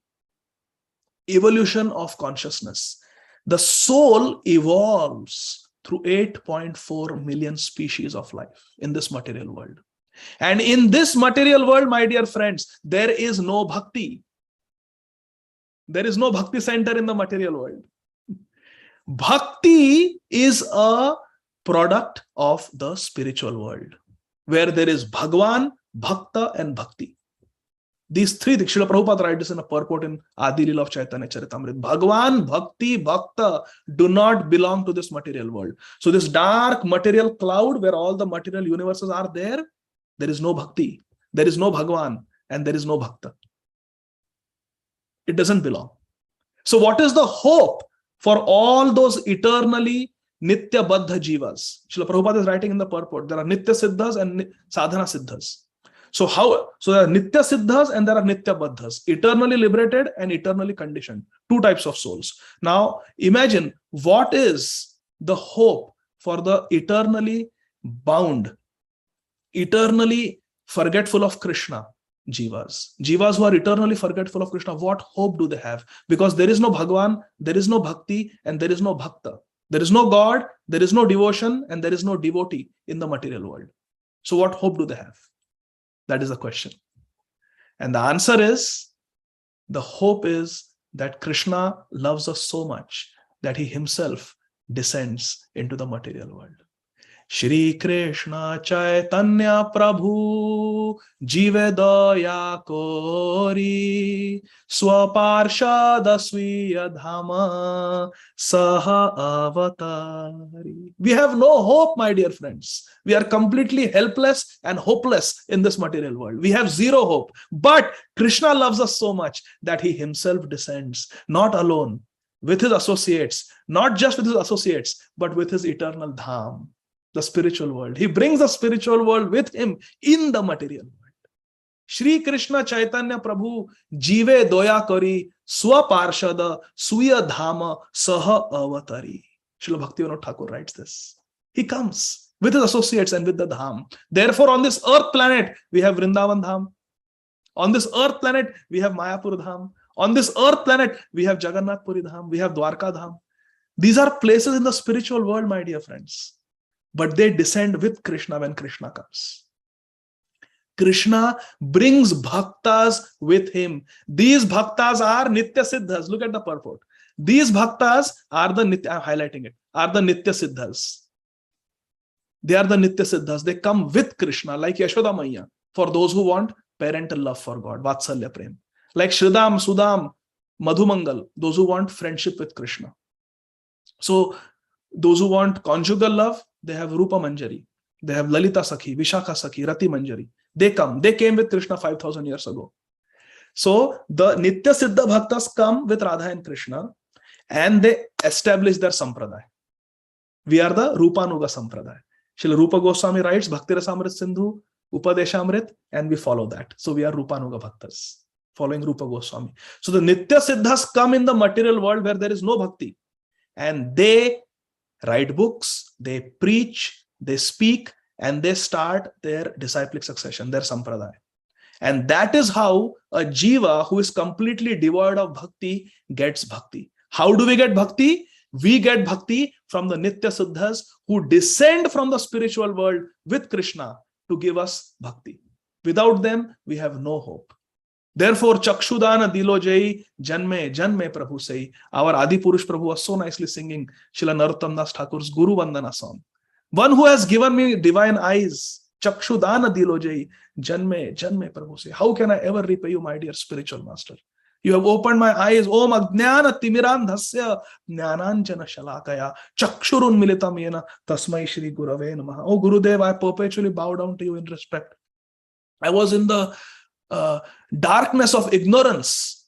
Evolution of consciousness. The soul evolves through 8.4 million species of life in this material world. And in this material world, my dear friends, there is no bhakti. There is no bhakti center in the material world. Bhakti is a product of the spiritual world, where there is Bhagwan, Bhakta, and Bhakti. These 3 things, Srila Prabhupada writes this in a purport in Adi Leela of Chaitanya Charitamrita. Bhagwan, Bhakti, Bhakta do not belong to this material world. So this dark material cloud where all the material universes are there is no Bhakti, there is no Bhagwan, and there is no Bhakta. It doesn't belong. So what is the hope for all those eternally Nitya Baddha Jivas? Srila Prabhupada is writing in the purport, there are Nitya Siddhas and Sadhana Siddhas. So there are Nitya Siddhas and there are Nitya Baddhas, eternally liberated and eternally conditioned. 2 types of souls. Now imagine what is the hope for the eternally bound, eternally forgetful of Krishna Jivas. Jivas who are eternally forgetful of Krishna, what hope do they have? Because there is no Bhagwan, there is no Bhakti, and there is no Bhakta. There is no God, there is no devotion, and there is no devotee in the material world. So what hope do they have? That is the question. And the answer is, the hope is that Krishna loves us so much that he himself descends into the material world. Shri Krishna Chaitanya Prabhu Jive Daya Kori Swaparshada Swiya Dhama Saha Avatari. We have no hope, my dear friends. We are completely helpless and hopeless in this material world. We have zero hope. But Krishna loves us so much that he himself descends, not alone, with his associates, not just with his associates, but with his eternal dham, the spiritual world. He brings the spiritual world with him in the material world. Shri Krishna Chaitanya Prabhu Jive Doya Kari Swaparshada Suya Dhama Saha Avatari. Srila Bhaktivinoda Thakur writes this. He comes with his associates and with the dham. Therefore, on this earth planet, we have Vrindavan Dham. On this earth planet, we have Mayapur Dham. On this earth planet, we have Jagannath Puri Dham. We have Dwarka Dham. These are places in the spiritual world, my dear friends. But they descend with Krishna when Krishna comes. Krishna brings bhaktas with him. These bhaktas are Nitya Siddhas. Look at the purport. These bhaktas are the Nitya, I'm highlighting it, are the Nitya Siddhas. They are the Nitya Siddhas. They come with Krishna, like Yashoda Maiya, for those who want parental love for God, Vatsalya Prem. Like Shridam, Sudam, Madhumangal, those who want friendship with Krishna. So those who want conjugal love, they have Rupa Manjari. They have Lalita Sakhi, Vishakha Sakhi, Rati Manjari. They came with Krishna 5,000 years ago. So the Nitya Siddha Bhaktas come with Radha and Krishna, and they establish their sampradaya. We are the Rupanuga Sampradaya. Srila Rupa Goswami writes Bhakti Rasamrit Sindhu, Upadeshamrit, and we follow that. So we are Rupanuga Bhaktas, following Rupa Goswami. So the Nitya Siddhas come in the material world where there is no bhakti, and they write books, they preach, they speak, and they start their disciplic succession, their sampradaya. And that is how a jiva who is completely devoid of bhakti gets bhakti. How do we get bhakti? We get bhakti from the Nitya Siddhas who descend from the spiritual world with Krishna to give us bhakti. Without them, we have no hope. Therefore, Chakshudana Dilojai Janme Janme Prabhu say. Our Adi Purush Prabhu was so nicely singing Srila Narottam Das Thakur's Guru Vandana song. One who has given me divine eyes, Chakshudana Dilojai Janme Janme Prabhu say. How can I ever repay you, my dear spiritual master? You have opened my eyes. Om Ajnana Timirandhasya Jnananjana Shalakaya Chakshurun Militam Yena Tasmai Shri Gurave Namaha. Oh Gurudev, I perpetually bow down to you in respect. I was in the darkness of ignorance.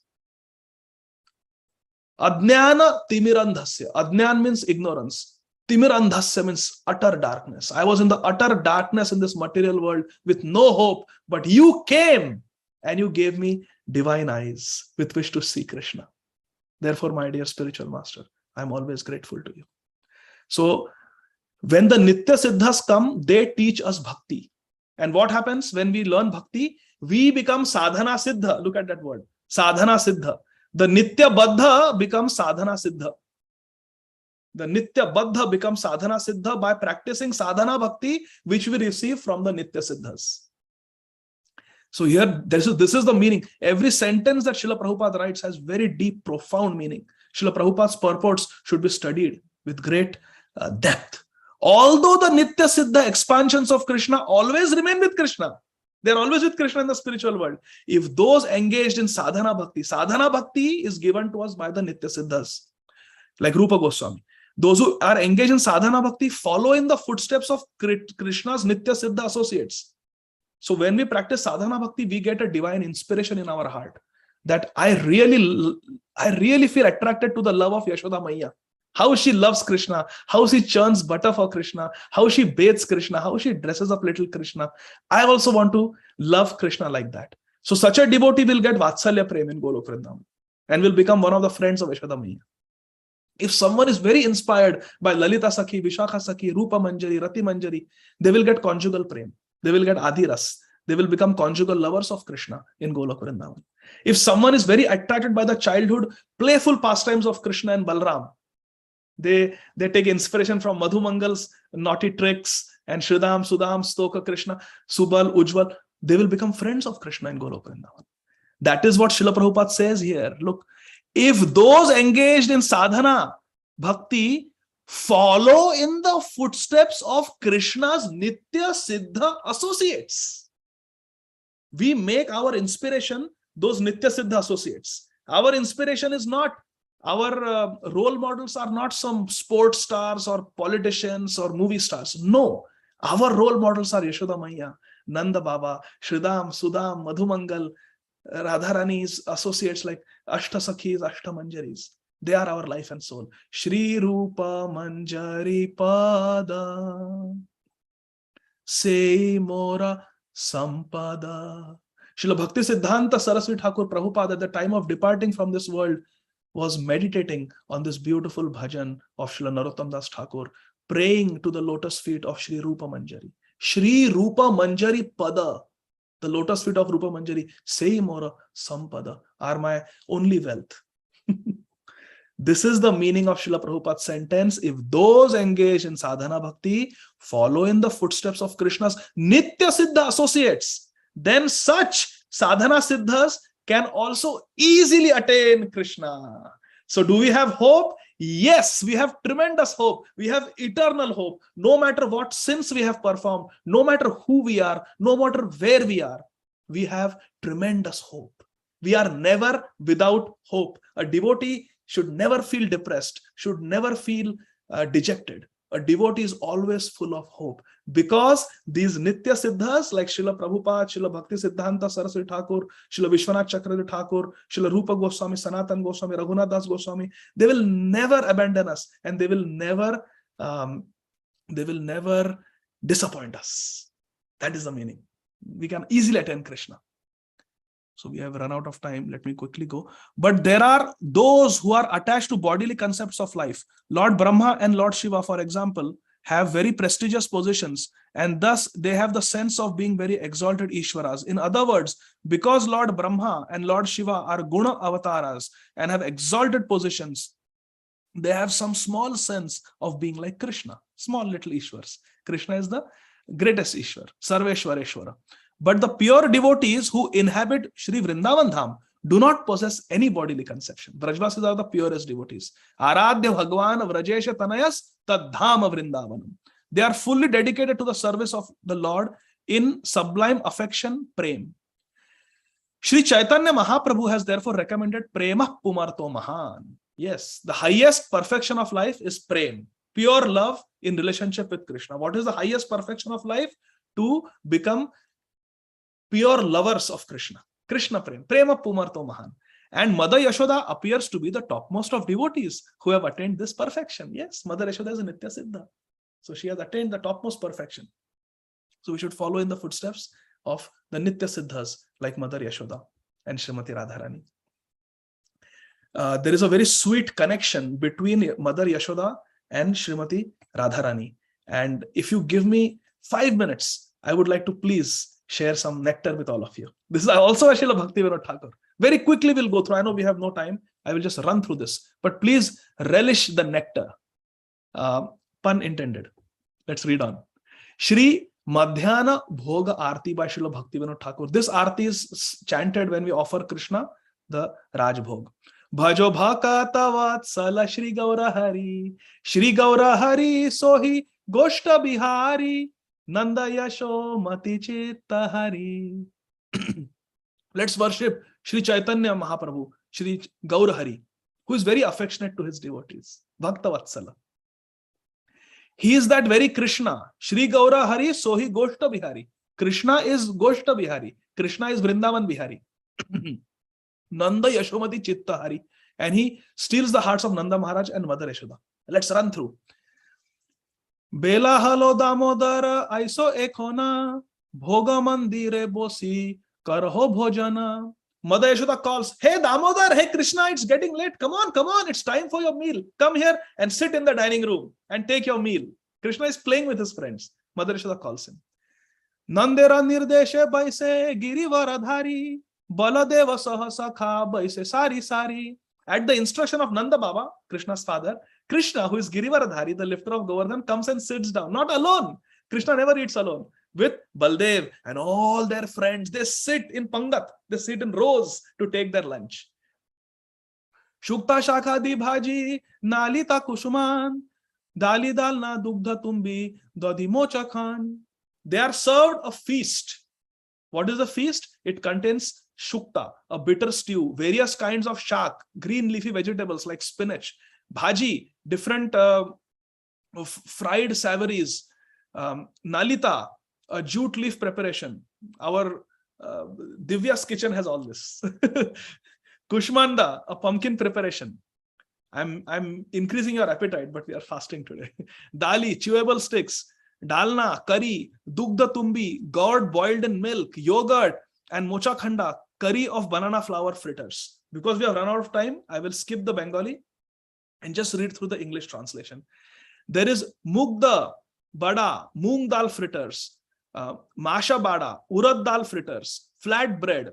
Ajnana Timirandhasya. Ajnan means ignorance. Timirandhasya means utter darkness. I was in the utter darkness in this material world with no hope, but you came and you gave me divine eyes with which to see Krishna. Therefore, my dear spiritual master, I'm always grateful to you. So, when the Nitya Siddhas come, they teach us bhakti. And what happens when we learn bhakti? We become sadhana siddha. Look at that word. Sadhana siddha. The Nitya Baddha becomes sadhana siddha. The Nitya Baddha becomes sadhana siddha by practicing sadhana bhakti, which we receive from the Nitya Siddhas. So here, this is the meaning. Every sentence that Srila Prabhupada writes has very deep, profound meaning. Srila Prabhupada's purports should be studied with great depth. Although the Nitya Siddha expansions of Krishna always remain with Krishna, they are always with Krishna in the spiritual world. If those engaged in sadhana bhakti is given to us by the Nitya Siddhas, like Rupa Goswami. Those who are engaged in sadhana bhakti follow in the footsteps of Krishna's Nitya Siddha associates. So when we practice sadhana bhakti, we get a divine inspiration in our heart that I really feel attracted to the love of Yashoda Maiya. How she loves Krishna, how she churns butter for Krishna, how she bathes Krishna, how she dresses up little Krishna. I also want to love Krishna like that. So such a devotee will get Vatsalya Prem in Golok Vrindavan and will become one of the friends of Yashoda Maiya. If someone is very inspired by Lalita Sakhi, Vishakha Sakhi, Rupa Manjari, Rati Manjari, they will get conjugal prem. They will get Adhiras. They will become conjugal lovers of Krishna in Golok Vrindavan. If someone is very attracted by the childhood, playful pastimes of Krishna and Balram, they take inspiration from Madhumangal's naughty tricks and Shridam, Sudam, Stoka Krishna, Subal, Ujjwal. They will become friends of Krishna in Golok Vrindavan. That is what Srila Prabhupada says here. Look, if those engaged in sadhana, bhakti, follow in the footsteps of Krishna's Nitya Siddha associates, we make our inspiration those Nitya Siddha associates. Our inspiration is not, our role models are not some sports stars or politicians or movie stars. No, our role models are Yashoda Maiya, Nanda Baba, Shridam, Sudam, Madhumangal, Radharani's associates like Ashta Sakhis, Ashta Manjaris. They are our life and soul. Shri Rupa Manjari Pada Se Mora Sampada. Srila Bhakti Siddhanta Saraswati Thakur Prabhupada at the time of departing from this world was meditating on this beautiful bhajan of Srila Narottam Das Thakur, praying to the lotus feet of Shri Rupa Manjari. Shri Rupa Manjari Pada, the lotus feet of Rupa Manjari, Sei Mora Sampada, are my only wealth. This is the meaning of Srila Prabhupada's sentence. If those engaged in sadhana bhakti follow in the footsteps of Krishna's Nitya Siddha associates, then such sadhana siddhas can also easily attain Krishna. So do we have hope? Yes, we have tremendous hope. We have eternal hope. No matter what sins we have performed, no matter who we are, no matter where we have tremendous hope. We are never without hope. A devotee should never feel depressed, should never feel dejected. A devotee is always full of hope, because these Nitya Siddhas like Srila Prabhupada, Srila Bhakti Siddhanta Saraswati Thakur, Srila Vishwanath Chakravarti Thakur, Srila Rupa Goswami, Sanatan Goswami, Raghunath Das Goswami, they will never abandon us, and they will never disappoint us. That is the meaning. We can easily attain Krishna. So we have run out of time. Let me quickly go. But there are those who are attached to bodily concepts of life. Lord Brahma and Lord Shiva, for example, have very prestigious positions, and thus they have the sense of being very exalted Ishwaras. In other words, because Lord Brahma and Lord Shiva are Guna avatars and have exalted positions, they have some small sense of being like Krishna, small little Ishwars. Krishna is the greatest Ishwar, Sarveshwareshwara. But the pure devotees who inhabit Shri Vrindavan Dham do not possess any bodily conception. Brajvasis are the purest devotees. Aradhya Bhagwan Vrajesha Tanayas Tadhama Vrindavanam. They are fully dedicated to the service of the Lord in sublime affection, prem. Shri Chaitanya Mahaprabhu has therefore recommended Prema Pumarto Mahan. Yes, the highest perfection of life is prem, pure love in relationship with Krishna. What is the highest perfection of life? To become pure lovers of Krishna. Krishna Prem, Prema Pumarto Mahan. And Mother Yashoda appears to be the topmost of devotees who have attained this perfection. Yes, Mother Yashoda is a Nitya Siddha. So she has attained the topmost perfection. So we should follow in the footsteps of the Nitya Siddhas like Mother Yashoda and Srimati Radharani. There is a very sweet connection between Mother Yashoda and Srimati Radharani. And if you give me 5 minutes, I would like to please share some nectar with all of you. This is also a Srila Bhakti Vinod Thakur. Very quickly we'll go through. I know we have no time. I will just run through this. But please relish the nectar. Pun intended. Let's read on. Shri Madhyana Bhoga Aarti by Srila Bhakti Vinod Thakur. This Aarti is chanted when we offer Krishna the Raj Bhog. Bhajo Bhaka Tavatsala Shri Gaura Hari. Shri Gaura Hari Sohi Goshta Bihari. Nanda Yasho Mati Chitta Hari. Let's worship Shri Chaitanya Mahaprabhu, Shri Gaura Hari, who is very affectionate to his devotees. Bhakta Vatsala. He is that very Krishna. Shri Gaura Hari Sohi Goshta Bihari. Krishna is Goshta Bihari. Krishna is Vrindavan Bihari. Nanda Yashomati Chitta Hari. And he steals the hearts of Nanda Maharaj and Mother Yashoda. Let's run through. Bela halo damodara aiso ekhona bhoga mandire bosi karho bhojana. Mother Yashoda calls, hey Damodar, hey Krishna, it's getting late. Come on, it's time for your meal. Come here and sit in the dining room and take your meal. Krishna is playing with his friends. Mother Yashoda calls him. Nandera nirdeshe baise girivaradhari baladeva sahasakha baise sari sari. At the instruction of Nanda Baba, Krishna's father, Krishna, who is Girivaradhari, the lifter of Govardhan, comes and sits down. Not alone. Krishna never eats alone. With Baldev and all their friends, they sit in Pangat. They sit in rows to take their lunch. Shukta Shakha Di Bhaji, Nalita Kushuman, Dali Dalna Dugdha Tumbi, Dadi Mocha Khan. They are served a feast. What is the feast? It contains shukta, a bitter stew, various kinds of shak, green leafy vegetables like spinach, bhaji, different fried savories, nalita, a jute leaf preparation. Our Divya's kitchen has all this. Kushmanda, a pumpkin preparation. I'm increasing your appetite, but we are fasting today. Dali, chewable sticks. Dalna, curry, dugdha tumbi, gourd boiled in milk, yogurt, and mocha khanda, curry of banana flour fritters. Because we have run out of time, I will skip the Bengali and just read through the English translation. There is mugda, bada, moong dal fritters, masha bada, urad dal fritters, flat bread,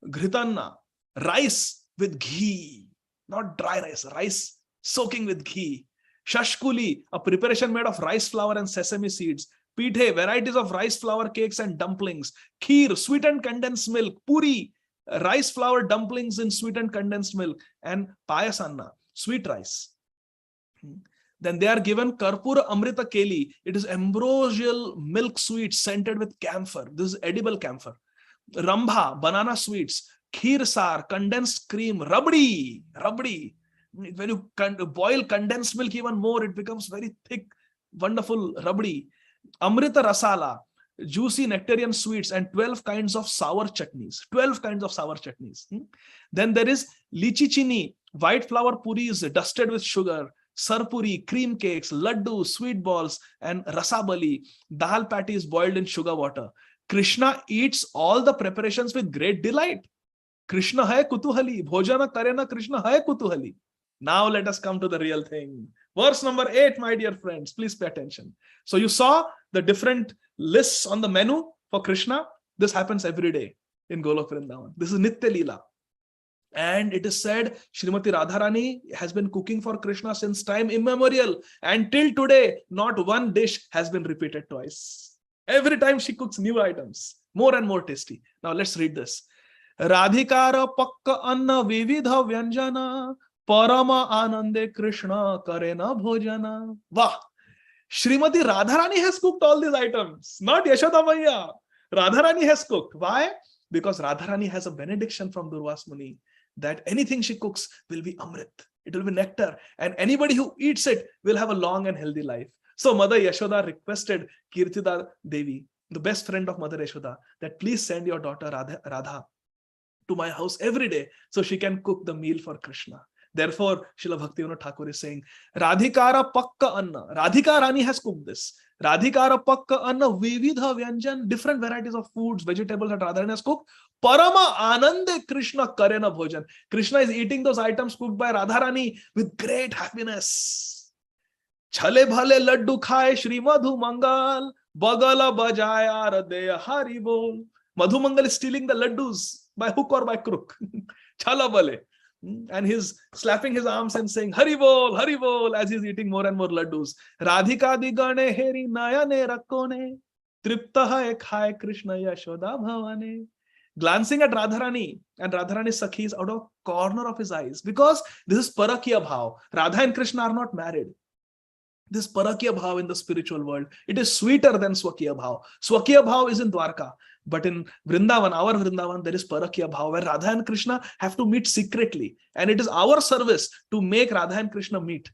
ghritanna, rice with ghee, not dry rice, rice soaking with ghee. Shashkuli, a preparation made of rice flour and sesame seeds. Pithe, varieties of rice flour cakes and dumplings. Kheer, sweetened condensed milk. Puri, rice flour dumplings in sweetened condensed milk. And payasanna, sweet rice. Then they are given Karpura Amrita Keli. It is ambrosial milk sweet scented with camphor. This is edible camphor. Rambha, banana sweets. Kheer sar, condensed cream. Rabdi. When you boil condensed milk even more, it becomes very thick, wonderful rabdi. Amrita Rasala, juicy nectarian sweets, and 12 kinds of sour chutneys. 12 kinds of sour chutneys. Then there is Lichi Chini, white flour puris dusted with sugar. Sarpuri, cream cakes, laddu, sweet balls, and rasabali, dal patties boiled in sugar water. Krishna eats all the preparations with great delight. Krishna hai kutuhali, bhojana karena Krishna hai kutuhali. Now let us come to the real thing. Verse number 8, my dear friends, please pay attention. So you saw the different lists on the menu for Krishna. This happens every day in Golok Vrindavan. This is Nitya Leela. And it is said Srimati Radharani has been cooking for Krishna since time immemorial. And till today, not one dish has been repeated twice. Every time she cooks new items, more and more tasty. Now let's read this. Radhikara pakka anna vividha vyanjana parama anande Krishna karena bhojana. Wow! Srimati Radharani has cooked all these items, not Yashoda Maiya. Radharani has cooked. Why? Because Radharani has a benediction from Durvas Muni that anything she cooks will be Amrit. It will be nectar. And anybody who eats it will have a long and healthy life. So Mother Yashoda requested Kirtida Devi, the best friend of Mother Yashoda, that please send your daughter Radha to my house every day so she can cook the meal for Krishna. Therefore, Srila Bhaktivinoda Thakur is saying, Radhikara Pakka Anna. Radhika Rani has cooked this. Radhikara Pakka Anna Vividha Vyanjan, different varieties of foods, vegetables that Radharani has cooked. Parama Anande Krishna Karena Bhojan. Krishna is eating those items cooked by Radharani with great happiness. Chale bhale laddu khaye Shri Madhu Mangal, Bagala bajaya Radeya Hari Bol. Madhu Mangal is stealing the laddus by hook or by crook. Chala bhale. And he's slapping his arms and saying, Hari Bol, as he's eating more and more laddus. Radhika di gane heri nayane rakone, tripta hai khaye Krishna Yashoda bhavane. Glancing at Radharani and Radharani's sakhis out of corner of his eyes, because this is Parakya Bhav. Radha and Krishna are not married. This Parakya Bhav in the spiritual world, it is sweeter than Swakya Bhav. Swakya Bhav is in Dwarka. But in Vrindavan, our Vrindavan, there is Parakya Bhav, where Radha and Krishna have to meet secretly. And it is our service to make Radha and Krishna meet,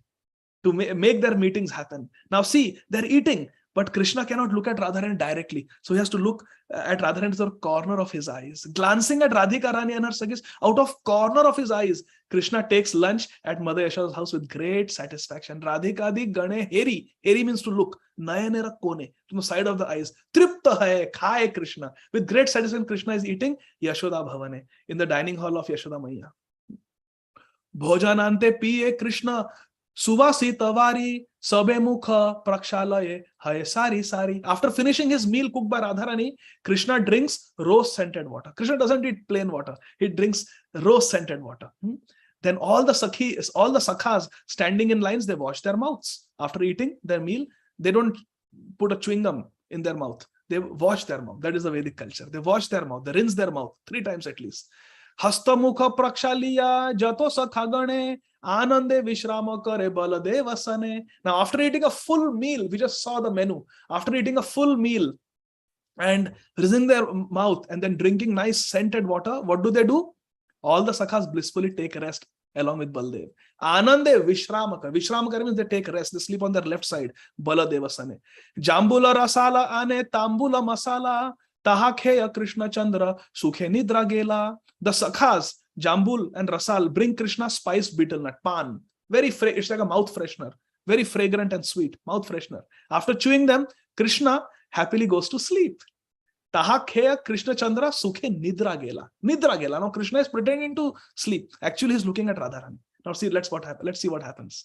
to make their meetings happen. Now see, they're eating, but Krishna cannot look at Radharani directly. So he has to look at Radharani through the corner of his eyes. Glancing at Radhika Rani and her sakhis out of corner of his eyes, Krishna takes lunch at Mother Yashoda's house with great satisfaction. Radhika di gane heri. Heri means to look. Nayanera kone, from the side of the eyes. Tripta hai, khaye Krishna. With great satisfaction, Krishna is eating Yashoda Bhavane in the dining hall of Yashoda Maiya. Bhojanante piye Krishna Suvasi tavari sabe mukha prakshalaye hai sari. After finishing his meal cooked by Radharani, Krishna drinks rose scented water. Krishna doesn't eat plain water. He drinks rose scented water. Then all the sakhas standing in lines, they wash their mouths. After eating their meal, they don't put a chewing gum in their mouth. They wash their mouth. That is the Vedic culture. They wash their mouth. They rinse their mouth 3 times at least. Hasta mukha prakshaliya jato sakhagane anande vishrama kare baladeva sane. Now after eating a full meal, we just saw the menu. After eating a full meal and rinsing their mouth and then drinking nice scented water, what do? All the sakhas blissfully take a rest along with Baldev. Anande Vishramaka. Vishramaka means they take rest. They sleep on their left side. Baladeva Sane. Jambula Rasala Ane Tambula Masala Tahakheya Krishna Chandra Sukhe Nidra Gela. The sakhas, Jambul and Rasal, bring Krishna spiced betel nut, pan. It's like a mouth freshener. Very fragrant and sweet. Mouth freshener. After chewing them, Krishna happily goes to sleep. Tahakheya Krishna Chandra Sukhe Nidra Gela. Nidra Gela. Now Krishna is pretending to sleep. Actually, he's looking at Radharani. Now see, let's see what happens.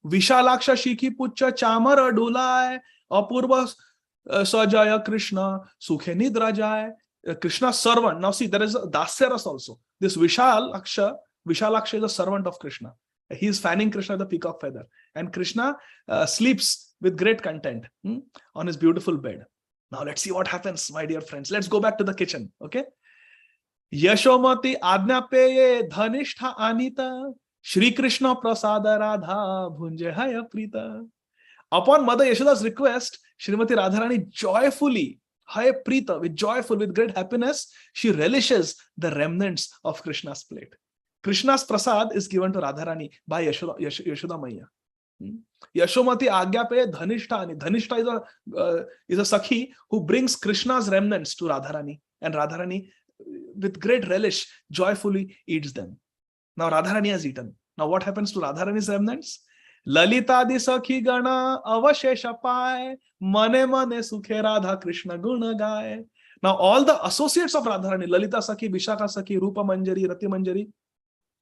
Vishalaksha Shikhi Pucha Chamara Dulai Apurva Sajaya Krishna Sukhe Nidra Jai. Krishna's servant. Now see, there is a Dasyaras also. This Vishalaksha is a servant of Krishna. He is fanning Krishna with the peacock feather. And Krishna sleeps with great content on his beautiful bed. Now let's see what happens, my dear friends. Let's go back to the kitchen. Okay. Yashomati Adnapeye Dhanistha Anita Shri Krishna Prasada Radha Bhunje Haya Prita. Upon Mother Yashoda's request, Srimati Radharani joyfully, Haya Prita, with great happiness, she relishes the remnants of Krishna's plate. Krishna's prasad is given to Radharani by Yashoda Maiya. Yashomati Agya pe Dhanishta is a Sakhi who brings Krishna's remnants to Radharani, and Radharani with great relish joyfully eats them. Now Radharani has eaten. Now what happens to Radharani's remnants? Lalita di Sakhi Gana Avashesha Pai Mane Mane Sukhe Radha Krishna Guna Gaye. Now all the associates of Radharani, Lalita Sakhi, Vishaka Sakhi, Rupa Manjari, Rati Manjari,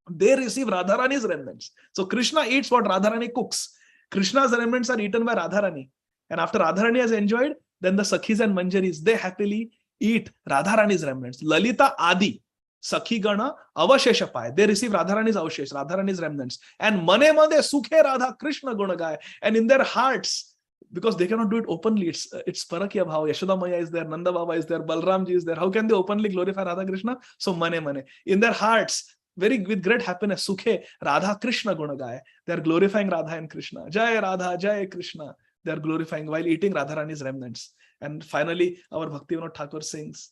they receive Radharani's remnants. So Krishna eats what Radharani cooks. Krishna's remnants are eaten by Radharani. And after Radharani has enjoyed, then the Sakhis and Manjaris, they happily eat Radharani's remnants. Lalita Adi, Sakhi Gana, Avashesha Pai. They receive Radharani's Avashesh, Radharani's remnants. And Mane Mane Sukhe Radha Krishna Gunagaya. And in their hearts, because they cannot do it openly, it's Parakya Bhava. Yashoda Maya is there, Nanda Baba is there, Balramji is there. How can they openly glorify Radha Krishna? So Mane Mane. In their hearts, with great happiness, Sukhe Radha Krishna Gunagaya. They are glorifying Radha and Krishna. Jai Radha, Jai Krishna. They are glorifying while eating Radharani's remnants. And finally, our Bhaktivinoda Thakur sings,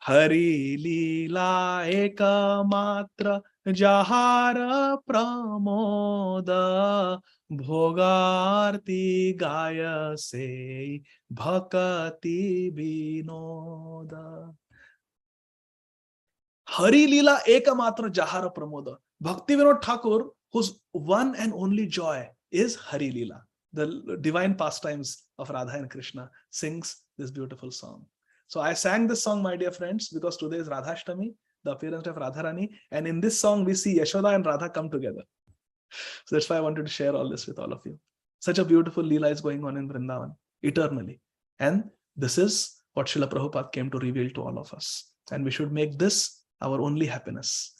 Hari Leela Eka Matra Jahara Pramoda Bhogarti Gaya Se Bhakati Vinoda. Hari Leela Eka Matra Jahara Pramoda. Bhaktivinoda Thakur, whose one and only joy is Hari Leela, the divine pastimes of Radha and Krishna, sings this beautiful song. So I sang this song, my dear friends, because today is Radhashtami, the appearance of Radharani, and in this song we see Yashoda and Radha come together. So that's why I wanted to share all this with all of you. Such a beautiful Leela is going on in Vrindavan, eternally. And this is what Srila Prabhupada came to reveal to all of us. And we should make this our only happiness.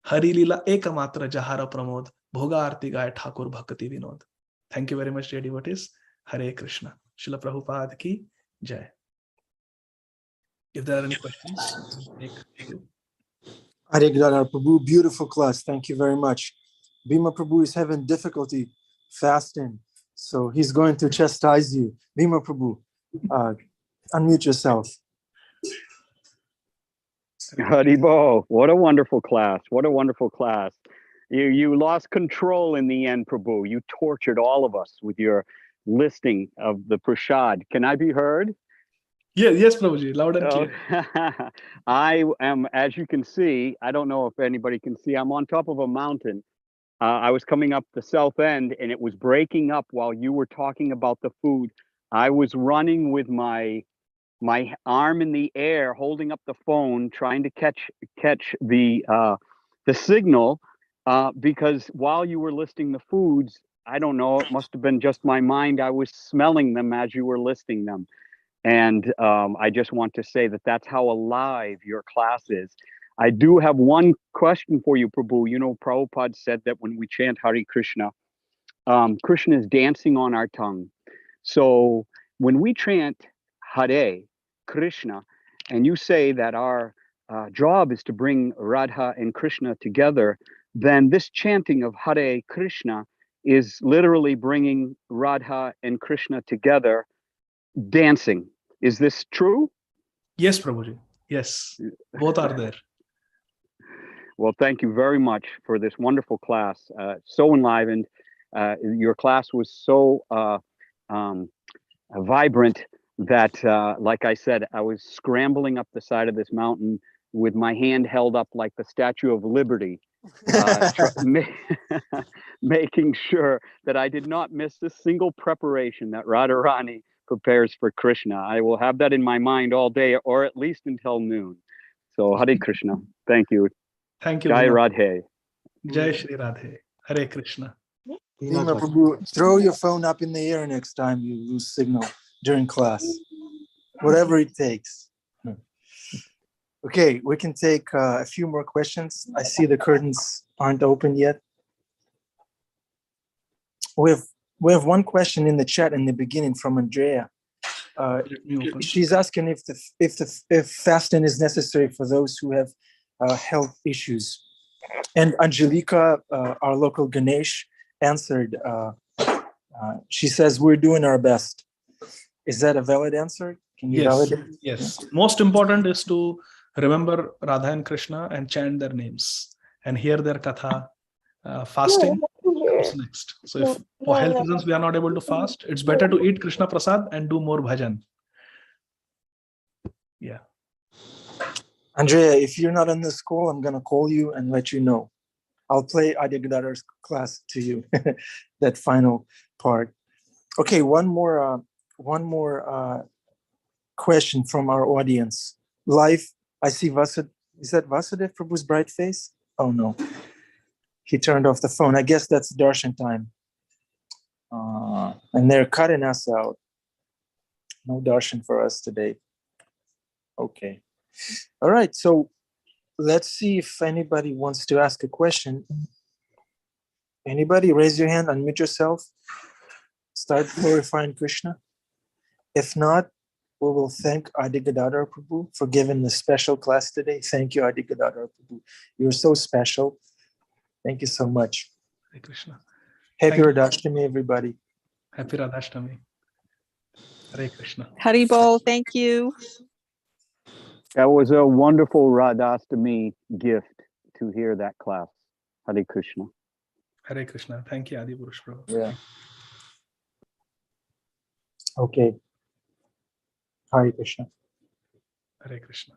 Hari Leela Ekamatra Jahara Pramod, Bhoga Arti Gaya Thakur Bhakti Vinod. Thank you very much, dear devotees. Hare Krishna. Srila Prabhupada ki Jai. If there are any questions, Hare Gadahar Prabhu, beautiful class. Thank you very much. Bhima Prabhu is having difficulty fasting, so he's going to chastise you. Bhima Prabhu, unmute yourself. Haribo, what a wonderful class. What a wonderful class. You lost control in the end, Prabhu. You tortured all of us with your listing of the prasad. Can I be heard? Yes, Prabhuji, loud and clear. I am, as you can see, I don't know if anybody can see, I'm on top of a mountain. I was coming up the south end and it was breaking up while you were talking about the food. I was running with my arm in the air, holding up the phone, trying to catch the signal, because while you were listing the foods, I don't know, it must have been just my mind. I was smelling them as you were listing them. And I just want to say that that's how alive your class is. I do have one question for you, Prabhu. You know, Prabhupada said that when we chant Hare Krishna, Krishna is dancing on our tongue. So when we chant Hare Krishna, and you say that our job is to bring Radha and Krishna together, then this chanting of Hare Krishna is literally bringing Radha and Krishna together, dancing. Is this true? Yes, Prabhuji. Yes, both are there. Well, thank you very much for this wonderful class. So enlivened. Your class was so vibrant that, like I said, I was scrambling up the side of this mountain with my hand held up like the Statue of Liberty, making sure that I did not miss a single preparation that Radharani prepares for Krishna. I will have that in my mind all day, or at least until noon. So Hare Krishna. Thank you. Thank you. Jai Radhe. Jai Shri Radhe. Hare Krishna. Bhima Prabhu, throw your phone up in the air next time you lose signal during class. Whatever it takes. Okay, we can take a few more questions. I see the curtains aren't open yet. We have one question in the chat in the beginning from Andrea. She's asking if fasting is necessary for those who have health issues. And Angelika, our local Ganesh, answered. She says, we're doing our best. Is that a valid answer? Can you Yes, validate? yes. Most important is to remember Radha and Krishna and chant their names and hear their katha. Fasting comes next. So if for health reasons we are not able to fast, it's better to eat Krishna Prasad and do more bhajan. Yeah. Andrea, if you're not in the school, I'm going to call you and let you know. I'll play Adi Gadadar's class to you, that final part. Okay, one more question from our audience. Live, I see Vasud. Is that Vasudev Prabhu's bright face? Oh no, he turned off the phone. I guess that's darshan time. And they're cutting us out. No darshan for us today. Okay. All right, so let's see if anybody wants to ask a question. Anybody, raise your hand, unmute yourself. Start glorifying Krishna. If not, we will thank Adi Gadadhar Prabhu for giving the special class today. Thank you, Adi Gadadhar Prabhu. You're so special. Thank you so much. Hare Krishna. Happy Thank you. Radhashtami, everybody. Happy Radhashtami. Hare Krishna. Haribol, thank you. That was a wonderful Radhashtami gift to hear that class. Hare Krishna. Hare Krishna. Thank you, Adi Purush Prabhu. Yeah. Okay. Hare Krishna. Hare Krishna.